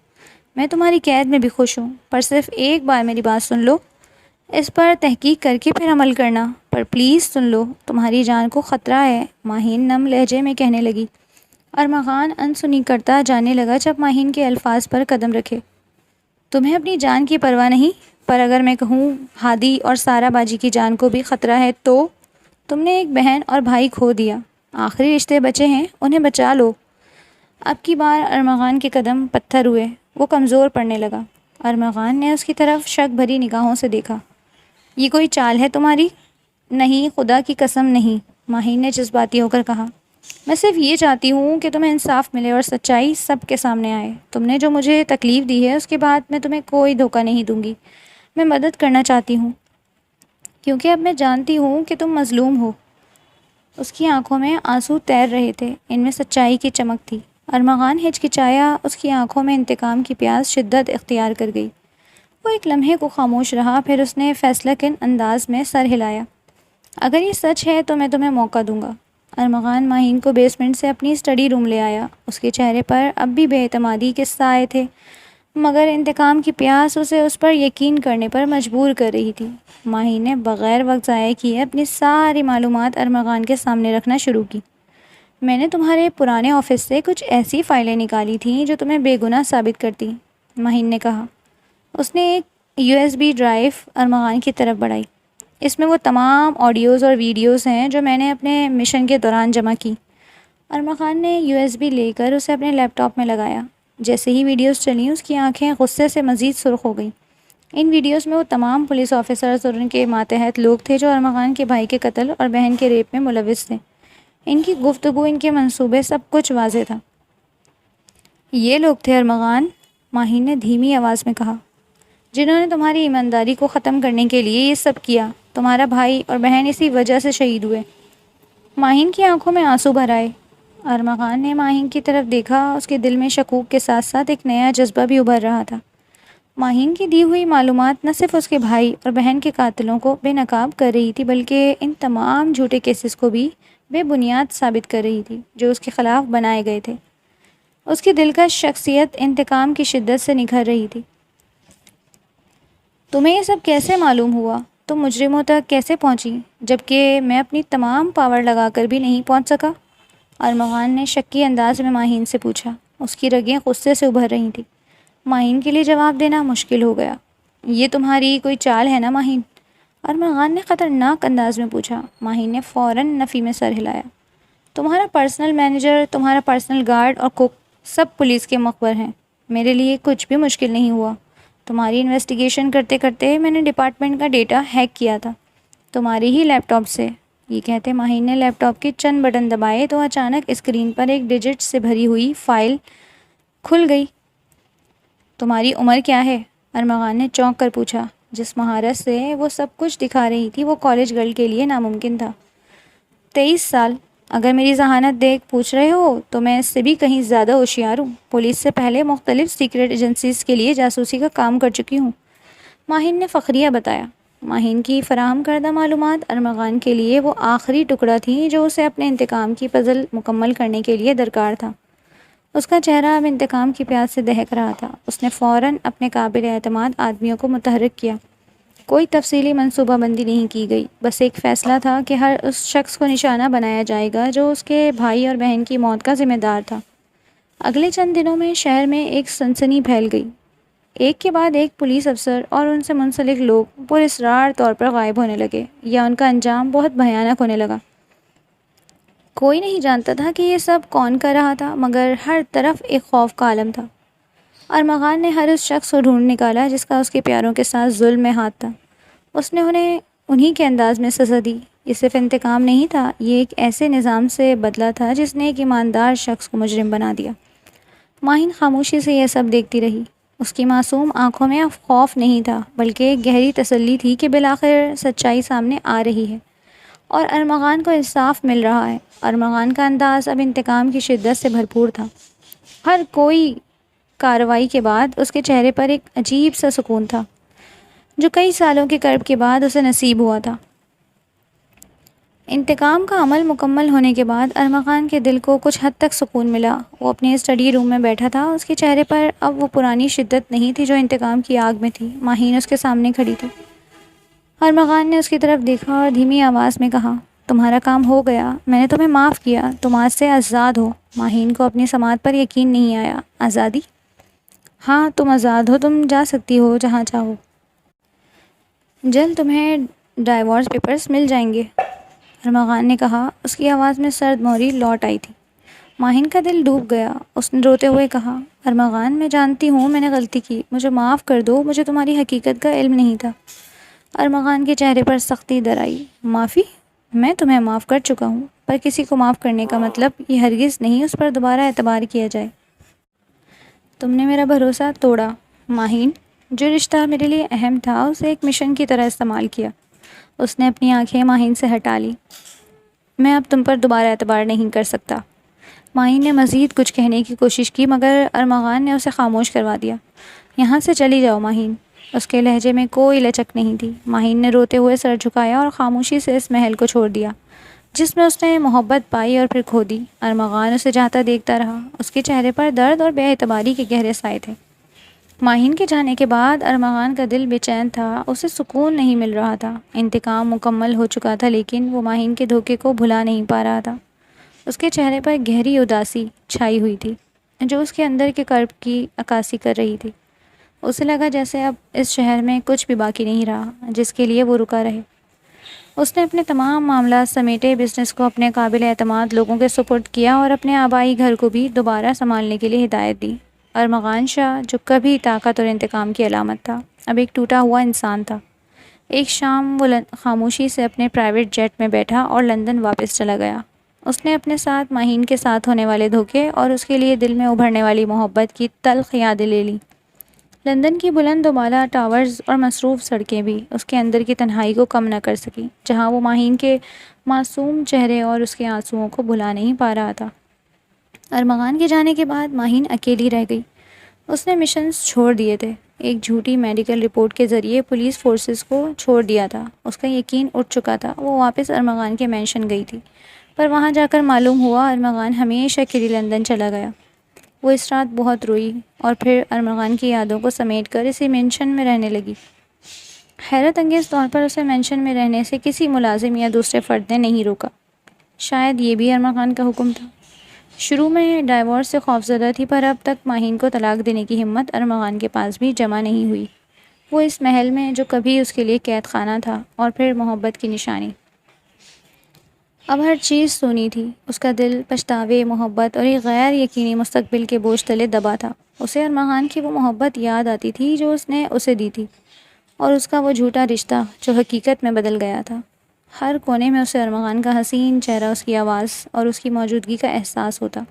میں تمہاری قید میں بھی خوش ہوں، پر صرف ایک بار میری بات سن لو، اس پر تحقیق کر کے پھر عمل کرنا، پر پلیز سن لو، تمہاری جان کو خطرہ ہے، ماہین نم لہجے میں کہنے لگی۔ ارمغان انسنی کرتا جانے لگا جب ماہین کے الفاظ پر قدم رکھے۔ تمہیں اپنی جان کی پرواہ نہیں، پر اگر میں کہوں ہادی اور سارا باجی کی جان کو بھی خطرہ ہے تو تم نے ایک بہن اور بھائی کھو دیا، آخری رشتے بچے ہیں، انہیں بچا لو۔ اب کی بار ارمغان کے قدم پتھر ہوئے، وہ کمزور پڑنے لگا۔ ارمغان نے اس کی طرف شک بھری نگاہوں سے دیکھا۔ یہ کوئی چال ہے تمہاری؟ نہیں، خدا کی قسم نہیں، ماہین نے جذباتی ہو کر کہا۔ میں صرف یہ چاہتی ہوں کہ تمہیں انصاف ملے اور سچائی سب کے سامنے آئے۔ تم نے جو مجھے تکلیف دی ہے اس کے بعد میں تمہیں کوئی دھوکہ نہیں دوں گی۔ میں مدد کرنا چاہتی ہوں کیونکہ اب میں جانتی ہوں کہ تم مظلوم ہو۔ اس کی آنکھوں میں آنسو تیر رہے تھے، ان میں سچائی کی چمک تھی۔ ارمغان ہچکچایا، اس کی آنکھوں میں انتقام کی پیاس شدت اختیار کر گئی۔ وہ ایک لمحے کو خاموش رہا، پھر اس نے فیصلہ کن انداز میں سر ہلایا۔ اگر یہ سچ ہے تو میں تمہیں موقع دوں گا۔ ارمغان ماہین کو بیسمنٹ سے اپنی اسٹڈی روم لے آیا۔ اس کے چہرے پر اب بھی بے اعتمادی کے سائے تھے، مگر انتقام کی پیاس اسے اس پر یقین کرنے پر مجبور کر رہی تھی۔ ماہین نے بغیر وقت ضائع کیے اپنی ساری معلومات ارمغان کے سامنے رکھنا شروع کی۔ میں نے تمہارے پرانے آفس سے کچھ ایسی فائلیں نکالی تھیں جو تمہیں بے گناہ ثابت کرتی، ماہین نے کہا۔ اس نے ایک USB ڈرائیو ارمغان کی طرف بڑھائی۔ اس میں وہ تمام آڈیوز اور ویڈیوز ہیں جو میں نے اپنے مشن کے دوران جمع کی۔ ارمغان نے USB لے کر اسے اپنے لیپ ٹاپ میں لگایا۔ جیسے ہی ویڈیوز چلیں اس کی آنکھیں غصے سے مزید سرخ ہو گئیں۔ ان ویڈیوز میں وہ تمام پولیس آفیسرز اور ان کے ماتحت لوگ تھے جو ارمغان کے بھائی کے قتل اور بہن کے ریپ میں ملوث تھے۔ ان کی گفتگو، ان کے منصوبے، سب کچھ واضح تھا۔ یہ لوگ تھے ارمغان، ماہین نے دھیمی آواز میں کہا، جنہوں نے تمہاری ایمانداری کو ختم کرنے کے لیے یہ سب کیا۔ تمہارا بھائی اور بہن اسی وجہ سے شہید ہوئے۔ ماہین کی آنکھوں میں آنسو بھر آئے۔ ارمغان نے ماہین کی طرف دیکھا۔ اس کے دل میں شکوک کے ساتھ ساتھ ایک نیا جذبہ بھی ابھر رہا تھا۔ ماہین کی دی ہوئی معلومات نہ صرف اس کے بھائی اور بہن کے قاتلوں کو بے نقاب کر رہی تھی، بلکہ ان تمام جھوٹے کیسز کو بھی بے بنیاد ثابت کر رہی تھی جو اس کے خلاف بنائے گئے تھے۔ اس کی دلکش شخصیت انتقام کی شدت سے نکھر رہی تھی۔ تمہیں یہ سب کیسے معلوم ہوا؟ تم مجرموں تک کیسے پہنچی جبکہ میں اپنی تمام پاور لگا کر بھی نہیں پہنچ سکا؟ ارمغان نے شکی انداز میں ماہین سے پوچھا۔ اس کی رگیں غصے سے ابھر رہی تھیں۔ ماہین کے لیے جواب دینا مشکل ہو گیا۔ یہ تمہاری کوئی چال ہے نا ماہین؟ ارمغان نے خطرناک انداز میں پوچھا۔ ماہین نے فوراً نفی میں سر ہلایا۔ تمہارا پرسنل مینیجر، تمہارا پرسنل گارڈ اور کوک سب پولیس کے مخبر ہیں۔ میرے لیے کچھ بھی مشکل نہیں ہوا۔ تمہاری انویسٹیگیشن کرتے کرتے میں نے ڈپارٹمنٹ کا ڈیٹا ہیک کیا تھا، تمہاری ہی لیپ ٹاپ سے۔ یہ کہتے ماہین نے لیپ ٹاپ کے چند بٹن دبائے تو اچانک اسکرین پر ایک ڈیجٹ سے بھری ہوئی فائل کھل گئی۔ تمہاری عمر کیا ہے؟ ارمغان نے چونک کر پوچھا۔ جس مہارت سے وہ سب کچھ دکھا رہی تھی وہ کالج گرل کے لیے ناممکن تھا۔ 23 سال۔ اگر میری ذہانت دیکھ پوچھ رہے ہو تو میں اس سے بھی کہیں زیادہ ہوشیار ہوں۔ پولیس سے پہلے مختلف سیکرٹ ایجنسیز کے لیے جاسوسی کا کام کر چکی ہوں، ماہین نے فخریہ بتایا۔ ماہین کی فراہم کردہ معلومات ارمغان کے لیے وہ آخری ٹکڑا تھی جو اسے اپنے انتقام کی پزل مکمل کرنے کے لیے درکار تھا۔ اس کا چہرہ اب انتقام کی پیاس سے دہک رہا تھا۔ اس نے فوراً اپنے قابل اعتماد آدمیوں کو متحرک کیا۔ کوئی تفصیلی منصوبہ بندی نہیں کی گئی، بس ایک فیصلہ تھا کہ ہر اس شخص کو نشانہ بنایا جائے گا جو اس کے بھائی اور بہن کی موت کا ذمہ دار تھا۔ اگلے چند دنوں میں شہر میں ایک سنسنی پھیل گئی۔ ایک کے بعد ایک پولیس افسر اور ان سے منسلک لوگ پراسرار طور پر غائب ہونے لگے یا ان کا انجام بہت بھیانک ہونے لگا۔ کوئی نہیں جانتا تھا کہ یہ سب کون کر رہا تھا، مگر ہر طرف ایک خوف کا عالم تھا۔ ارمغان نے ہر اس شخص کو ڈھونڈ نکالا جس کا اس کے پیاروں کے ساتھ ظلم میں ہاتھ تھا۔ اس نے انہیں انہی کے انداز میں سزا دی۔ یہ صرف انتقام نہیں تھا، یہ ایک ایسے نظام سے بدلہ تھا جس نے ایک ایماندار شخص کو مجرم بنا دیا۔ ماہین خاموشی سے یہ سب دیکھتی رہی۔ اس کی معصوم آنکھوں میں اب خوف نہیں تھا، بلکہ ایک گہری تسلی تھی کہ بالآخر سچائی سامنے آ رہی ہے اور ارمغان کو انصاف مل رہا ہے۔ ارمغان کا انداز اب انتقام کی شدت سے بھرپور تھا۔ ہر کوئی کارروائی کے بعد اس کے چہرے پر ایک عجیب سا سکون تھا جو کئی سالوں کے کرب کے بعد اسے نصیب ہوا تھا۔ انتقام کا عمل مکمل ہونے کے بعد ارمغان کے دل کو کچھ حد تک سکون ملا۔ وہ اپنے اسٹڈی روم میں بیٹھا تھا۔ اس کے چہرے پر اب وہ پرانی شدت نہیں تھی جو انتقام کی آگ میں تھی۔ ماہین اس کے سامنے کھڑی تھی۔ ارمغان نے اس کی طرف دیکھا اور دھیمی آواز میں کہا، تمہارا کام ہو گیا، میں نے تمہیں معاف کیا، تم آج سے آزاد ہو۔ ماہین کو اپنی سماعت پر یقین نہیں آیا۔ آزادی؟ ہاں، تم آزاد ہو، تم جا سکتی ہو جہاں چاہو۔ جلد تمہیں ڈائیورس پیپرز مل جائیں گے، ارمغان نے کہا۔ اس کی آواز میں سرد مہری لوٹ آئی تھی۔ ماہین کا دل ڈوب گیا۔ اس نے روتے ہوئے کہا، ارمغان، میں جانتی ہوں میں نے غلطی کی، مجھے معاف کر دو، مجھے تمہاری حقیقت کا علم نہیں تھا۔ ارمغان کے چہرے پر سختی در آئی۔ معافی؟ میں تمہیں معاف کر چکا ہوں، پر کسی کو معاف کرنے کا مطلب یہ ہرگز نہیں اس پر دوبارہ اعتبار کیا جائے۔ تم نے میرا بھروسہ توڑا۔ ماہین، جو رشتہ میرے لیے اہم تھا اسے ایک مشن کی طرح استعمال کیا۔ اس نے اپنی آنکھیں ماہین سے ہٹا لی۔ میں اب تم پر دوبارہ اعتبار نہیں کر سکتا۔ ماہین نے مزید کچھ کہنے کی کوشش کی مگر ارمغان نے اسے خاموش کروا دیا۔ یہاں سے چلی جاؤ ماہین۔ اس کے لہجے میں کوئی لچک نہیں تھی۔ ماہین نے روتے ہوئے سر جھکایا اور خاموشی سے اس محل کو چھوڑ دیا جس میں اس نے محبت پائی اور پھر کھو دی۔ ارمغان اسے جاتا دیکھتا رہا۔ اس کے چہرے پر درد اور بے اعتباری کے گہرے سائے تھے۔ ماہین کے جانے کے بعد ارمغان کا دل بے چین تھا۔ اسے سکون نہیں مل رہا تھا۔ انتقام مکمل ہو چکا تھا لیکن وہ ماہین کے دھوکے کو بھلا نہیں پا رہا تھا۔ اس کے چہرے پر گہری اداسی چھائی ہوئی تھی جو اس کے اندر کے کرب کی عکاسی کر رہی تھی۔ اسے لگا جیسے اب اس شہر میں کچھ بھی باقی نہیں رہا جس کے لیے وہ رکا رہے۔ اس نے اپنے تمام معاملات سمیٹے، بزنس کو اپنے قابل اعتماد لوگوں کے سپرد کیا اور اپنے آبائی گھر کو بھی دوبارہ سنبھالنے کے لیے ہدایت دی۔ ارمغان شاہ، جو کبھی طاقت اور انتقام کی علامت تھا، اب ایک ٹوٹا ہوا انسان تھا۔ ایک شام وہ خاموشی سے اپنے پرائیویٹ جیٹ میں بیٹھا اور لندن واپس چلا گیا۔ اس نے اپنے ساتھ ماہین کے ساتھ ہونے والے دھوکے اور اس کے لیے دل میں ابھرنے والی محبت کی تلخ یادیں لے لی۔ لندن کی بلند و بالا ٹاورز اور مصروف سڑکیں بھی اس کے اندر کی تنہائی کو کم نہ کر سکیں جہاں وہ ماہین کے معصوم چہرے اور اس کے آنسوؤں کو بھلا نہیں پا رہا تھا۔ ارمغان کے جانے کے بعد ماہین اکیلی رہ گئی۔ اس نے مشنز چھوڑ دیے تھے، ایک جھوٹی میڈیکل رپورٹ کے ذریعے پولیس فورسز کو چھوڑ دیا تھا۔ اس کا یقین اٹھ چکا تھا، وہ واپس ارمغان کے مینشن گئی تھی، پر وہاں جا کر معلوم ہوا ارمغان ہمیشہ کے لیے لندن چلا گیا۔ وہ اس رات بہت روئی اور پھر ارمغان کی یادوں کو سمیٹ کر اسی مینشن میں رہنے لگی۔ حیرت انگیز طور پر اسے مینشن میں رہنے سے کسی ملازم یا دوسرے فرد نے نہیں روکا۔ شاید یہ بھی ارمغان کا حکم تھا۔ شروع میں ڈائیورس سے خوفزدہ تھی، پر اب تک ماہین کو طلاق دینے کی ہمت ارمغان کے پاس بھی جمع نہیں ہوئی۔ وہ اس محل میں جو کبھی اس کے لیے قید خانہ تھا اور پھر محبت کی نشانی، اب ہر چیز سونی تھی۔ اس کا دل پچھتاوے، محبت اور ایک غیر یقینی مستقبل کے بوجھ تلے دبا تھا۔ اسے ارمغان کی وہ محبت یاد آتی تھی جو اس نے اسے دی تھی، اور اس کا وہ جھوٹا رشتہ جو حقیقت میں بدل گیا تھا۔ ہر کونے میں اسے ارمغان کا حسین چہرہ، اس کی آواز اور اس کی موجودگی کا احساس ہوتا۔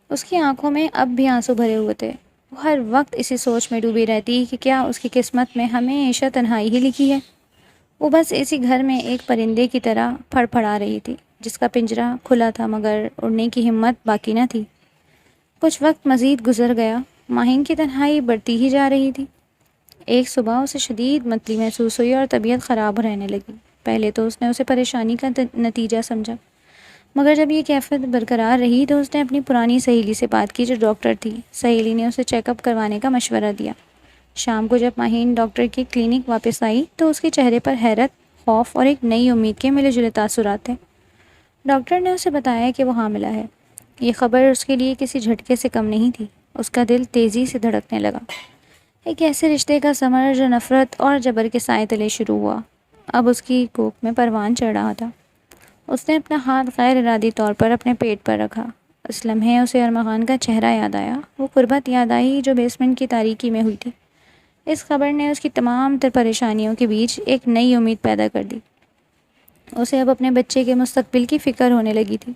اس کی آنکھوں میں اب بھی آنسو بھرے ہوئے تھے۔ وہ ہر وقت اسی سوچ میں ڈوبی رہتی کہ کیا اس کی قسمت میں ہمیشہ تنہائی ہی لکھی ہے۔ وہ بس اسی گھر میں ایک پرندے کی طرح پھڑ پھڑا رہی تھی، جس کا پنجرہ کھلا تھا مگر اڑنے کی ہمت باقی نہ تھی۔ کچھ وقت مزید گزر گیا، ماہین کی تنہائی بڑھتی ہی جا رہی تھی۔ ایک صبح اسے شدید متلی محسوس ہوئی اور طبیعت خراب رہنے لگی۔ پہلے تو اس نے اسے پریشانی کا نتیجہ سمجھا، مگر جب یہ کیفیت برقرار رہی تو اس نے اپنی پرانی سہیلی سے بات کی جو ڈاکٹر تھی۔ سہیلی نے اسے چیک اپ کروانے کا مشورہ دیا۔ شام کو جب ماہین ڈاکٹر کی کلینک واپس آئی تو اس کے چہرے پر حیرت، خوف اور ایک نئی امید کے ملے جلے تاثرات تھے۔ ڈاکٹر نے اسے بتایا کہ وہ حاملہ ہے۔ یہ خبر اس کے لیے کسی جھٹکے سے کم نہیں تھی۔ اس کا دل تیزی سے دھڑکنے لگا۔ ایک ایسے رشتے کا ثمر جو نفرت اور جبر کے سائے تلے شروع ہوا، اب اس کی کوکھ میں پروان چڑھ رہا تھا۔ اس نے اپنا ہاتھ غیر ارادی طور پر اپنے پیٹ پر رکھا۔ اس لمحے اسے ارمغان کا چہرہ یاد آیا، وہ قربت یاد آئی جو بیسمنٹ کی تاریکی میں ہوئی تھی۔ اس خبر نے اس کی تمام تر پریشانیوں کے بیچ ایک نئی امید پیدا کر دی۔ اسے اب اپنے بچے کے مستقبل کی فکر ہونے لگی تھی۔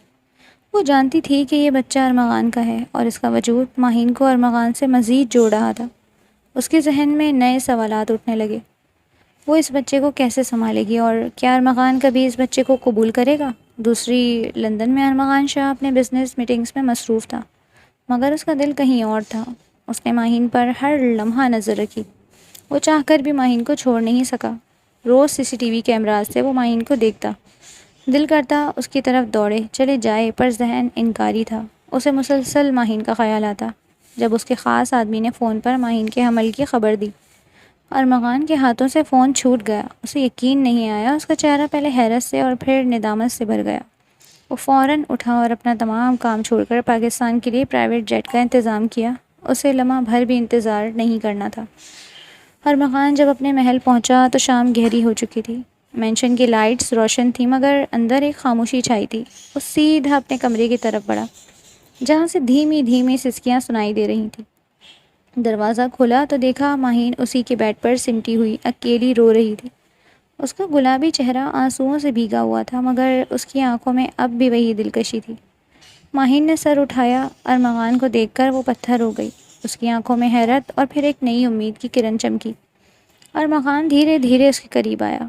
وہ جانتی تھی کہ یہ بچہ ارمغان کا ہے اور اس کا وجود ماہین کو ارمغان سے مزید جوڑ رہا تھا۔ اس کے ذہن میں نئے سوالات اٹھنے لگے۔ وہ اس بچے کو کیسے سنبھالے گی، اور کیا ارمغان کبھی اس بچے کو قبول کرے گا؟ دوسری لندن میں ارمغان شاہ اپنے بزنس میٹنگز میں مصروف تھا، مگر اس کا دل کہیں اور تھا۔ اس نے ماہین پر ہر لمحہ نظر رکھی۔ وہ چاہ کر بھی ماہین کو چھوڑ نہیں سکا۔ روز CCTV کیمراز سے وہ ماہین کو دیکھتا۔ دل کرتا اس کی طرف دوڑے چلے جائے، پر ذہن انکاری تھا۔ اسے مسلسل ماہین کا خیال آتا۔ جب اس کے خاص آدمی نے فون پر ماہین کے حمل کی خبر دی، ارمغان کے ہاتھوں سے فون چھوٹ گیا۔ اسے یقین نہیں آیا۔ اس کا چہرہ پہلے حیرت سے اور پھر ندامت سے بھر گیا۔ وہ فوراً اٹھا اور اپنا تمام کام چھوڑ کر پاکستان کے لیے پرائیویٹ جیٹ کا انتظام کیا۔ اسے لمحہ بھر بھی انتظار نہیں کرنا تھا۔ ارمغان جب اپنے محل پہنچا تو شام گہری ہو چکی تھی۔ مینشن کی لائٹس روشن تھیں، مگر اندر ایک خاموشی چھائی تھی۔ وہ سیدھا اپنے کمرے کی طرف بڑھا، جہاں سے دھیمی دھیمی سسکیاں سنائی دے رہی تھیں۔ دروازہ کھولا تو دیکھا ماہین اسی کے بیڈ پر سمٹی ہوئی اکیلی رو رہی تھی۔ اس کا گلابی چہرہ آنسوؤں سے بھیگا ہوا تھا، مگر اس کی آنکھوں میں اب بھی وہی دلکشی تھی۔ ماہین نے سر اٹھایا۔ ارمغان کو دیکھ کر وہ پتھر ہو گئی۔ اس کی آنکھوں میں حیرت اور پھر ایک نئی امید کی کرن چمکی۔ ارمغان دھیرے دھیرے اس کے قریب آیا۔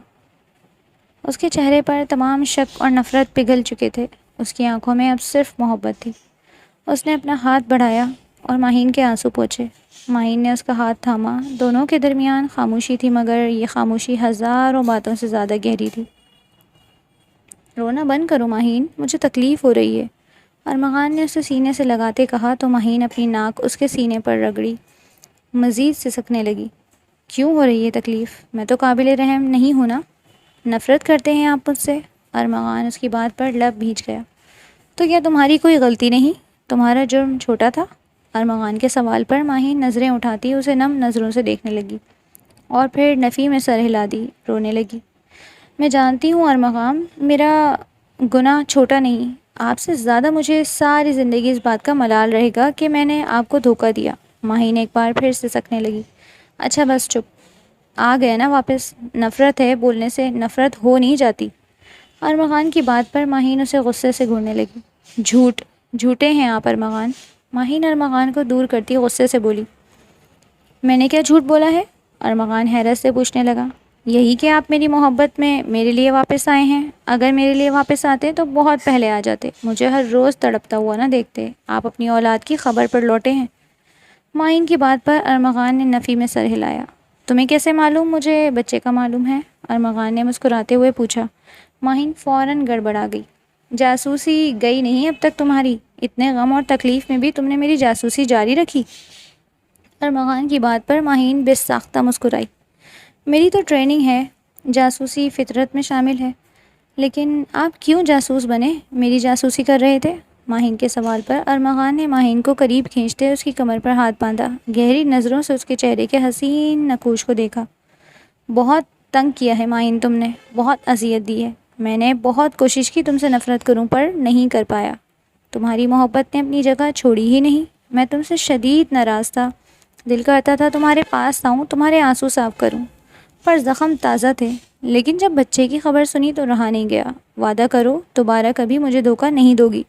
اس کے چہرے پر تمام شک اور نفرت پگھل چکے تھے۔ اس کی آنکھوں میں اب صرف محبت تھی۔ اس نے اپنا ہاتھ بڑھایا اور ماہین کے آنسو پوچھے۔ ماہین نے اس کا ہاتھ تھاما۔ دونوں کے درمیان خاموشی تھی، مگر یہ خاموشی ہزاروں باتوں سے زیادہ گہری تھی۔ رونا بند کرو ماہین، مجھے تکلیف ہو رہی ہے، ارمغان نے اسے سینے سے لگاتے کہا تو ماہین اپنی ناک اس کے سینے پر رگڑی، مزید سسکنے لگی۔ کیوں ہو رہی ہے تکلیف؟ میں تو قابل رحم نہیں ہوں نا؟ نفرت کرتے ہیں آپ مجھ سے؟ ارمغان اس کی بات پر لب بھیج گیا۔ تو کیا تمہاری کوئی غلطی نہیں؟ تمہارا جرم چھوٹا تھا؟ ارمغان کے سوال پر ماہین نظریں اٹھاتی اسے نم نظروں سے دیکھنے لگی اور پھر نفی میں سر ہلا دی، رونے لگی۔ میں جانتی ہوں ارمغان، میرا گناہ چھوٹا نہیں۔ آپ سے زیادہ مجھے ساری زندگی اس بات کا ملال رہے گا کہ میں نے آپ کو دھوکہ دیا۔ ماہین ایک بار پھر سے سکنے لگی۔ اچھا بس چپ، آ گئے نا واپس؟ نفرت ہے، بولنے سے نفرت ہو نہیں جاتی۔ ارمغان کی بات پر ماہین اسے غصے سے گھورنے لگی۔ جھوٹے ہیں آپ ارمغان۔ ماہین ارمغان کو دور کرتی غصے سے بولی۔ میں نے کیا جھوٹ بولا ہے؟ ارمغان حیرت سے پوچھنے لگا۔ یہی کہ آپ میری محبت میں میرے لیے واپس آئے ہیں؟ اگر میرے لیے واپس آتے تو بہت پہلے آ جاتے، مجھے ہر روز تڑپتا ہوا نہ دیکھتے۔ آپ اپنی اولاد کی خبر پر لوٹے ہیں۔ معین کی بات پر ارمغان نے نفی میں سر ہلایا۔ تمہیں کیسے معلوم؟ مجھے بچے کا معلوم ہے، ارمغان نے مسکراتے ہوئے پوچھا۔ معین فوراً گڑبڑا گئی۔ جاسوسی گئی نہیں اب تک تمہاری؟ اتنے غم اور تکلیف میں بھی تم نے میری جاسوسی جاری رکھی؟ ارمغان کی بات پر معین بے ساختہ مسکرائی۔ میری تو ٹریننگ ہے، جاسوسی فطرت میں شامل ہے۔ لیکن آپ کیوں جاسوس بنے؟ میری جاسوسی کر رہے تھے؟ ماہین کے سوال پر ارمغان نے ماہین کو قریب کھینچتے اس کی کمر پر ہاتھ باندھا، گہری نظروں سے اس کے چہرے کے حسین نقوش کو دیکھا۔ بہت تنگ کیا ہے ماہین تم نے، بہت اذیت دی ہے۔ میں نے بہت کوشش کی تم سے نفرت کروں پر نہیں کر پایا۔ تمہاری محبت نے اپنی جگہ چھوڑی ہی نہیں۔ میں تم سے شدید ناراض تھا، دل کرتا تھا تمہارے پاس آؤں، تمہارے آنسو صاف کروں، پر زخم تازہ تھے۔ لیکن جب بچے کی خبر سنی تو رہا نہیں گیا۔ وعدہ کرو دوبارہ کبھی مجھے دھوکہ نہیں دو گی؟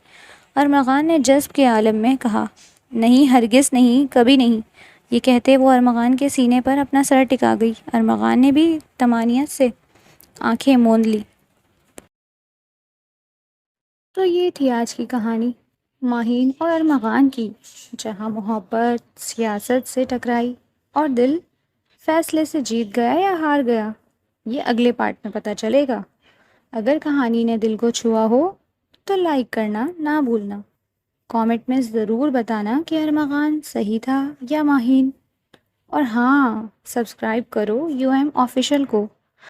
ارمغان نے جذب کے عالم میں کہا۔ نہیں، ہرگز نہیں، کبھی نہیں۔ یہ کہتے وہ ارمغان کے سینے پر اپنا سر ٹکا گئی۔ ارمغان نے بھی طمانینت سے آنکھیں موند لی۔ تو یہ تھی آج کی کہانی، ماہین اور ارمغان کی، جہاں محبت سیاست سے ٹکرائی اور دل فیصلے سے جیت گیا یا ہار گیا، یہ اگلے پارٹ میں پتہ چلے گا۔ اگر کہانی نے دل کو چھوا ہو تو لائک کرنا نہ بھولنا۔ کامنٹ میں ضرور بتانا کہ ارمغان صحیح تھا یا ماہین۔ اور ہاں، سبسکرائب کرو یو ایم آفیشیل کو۔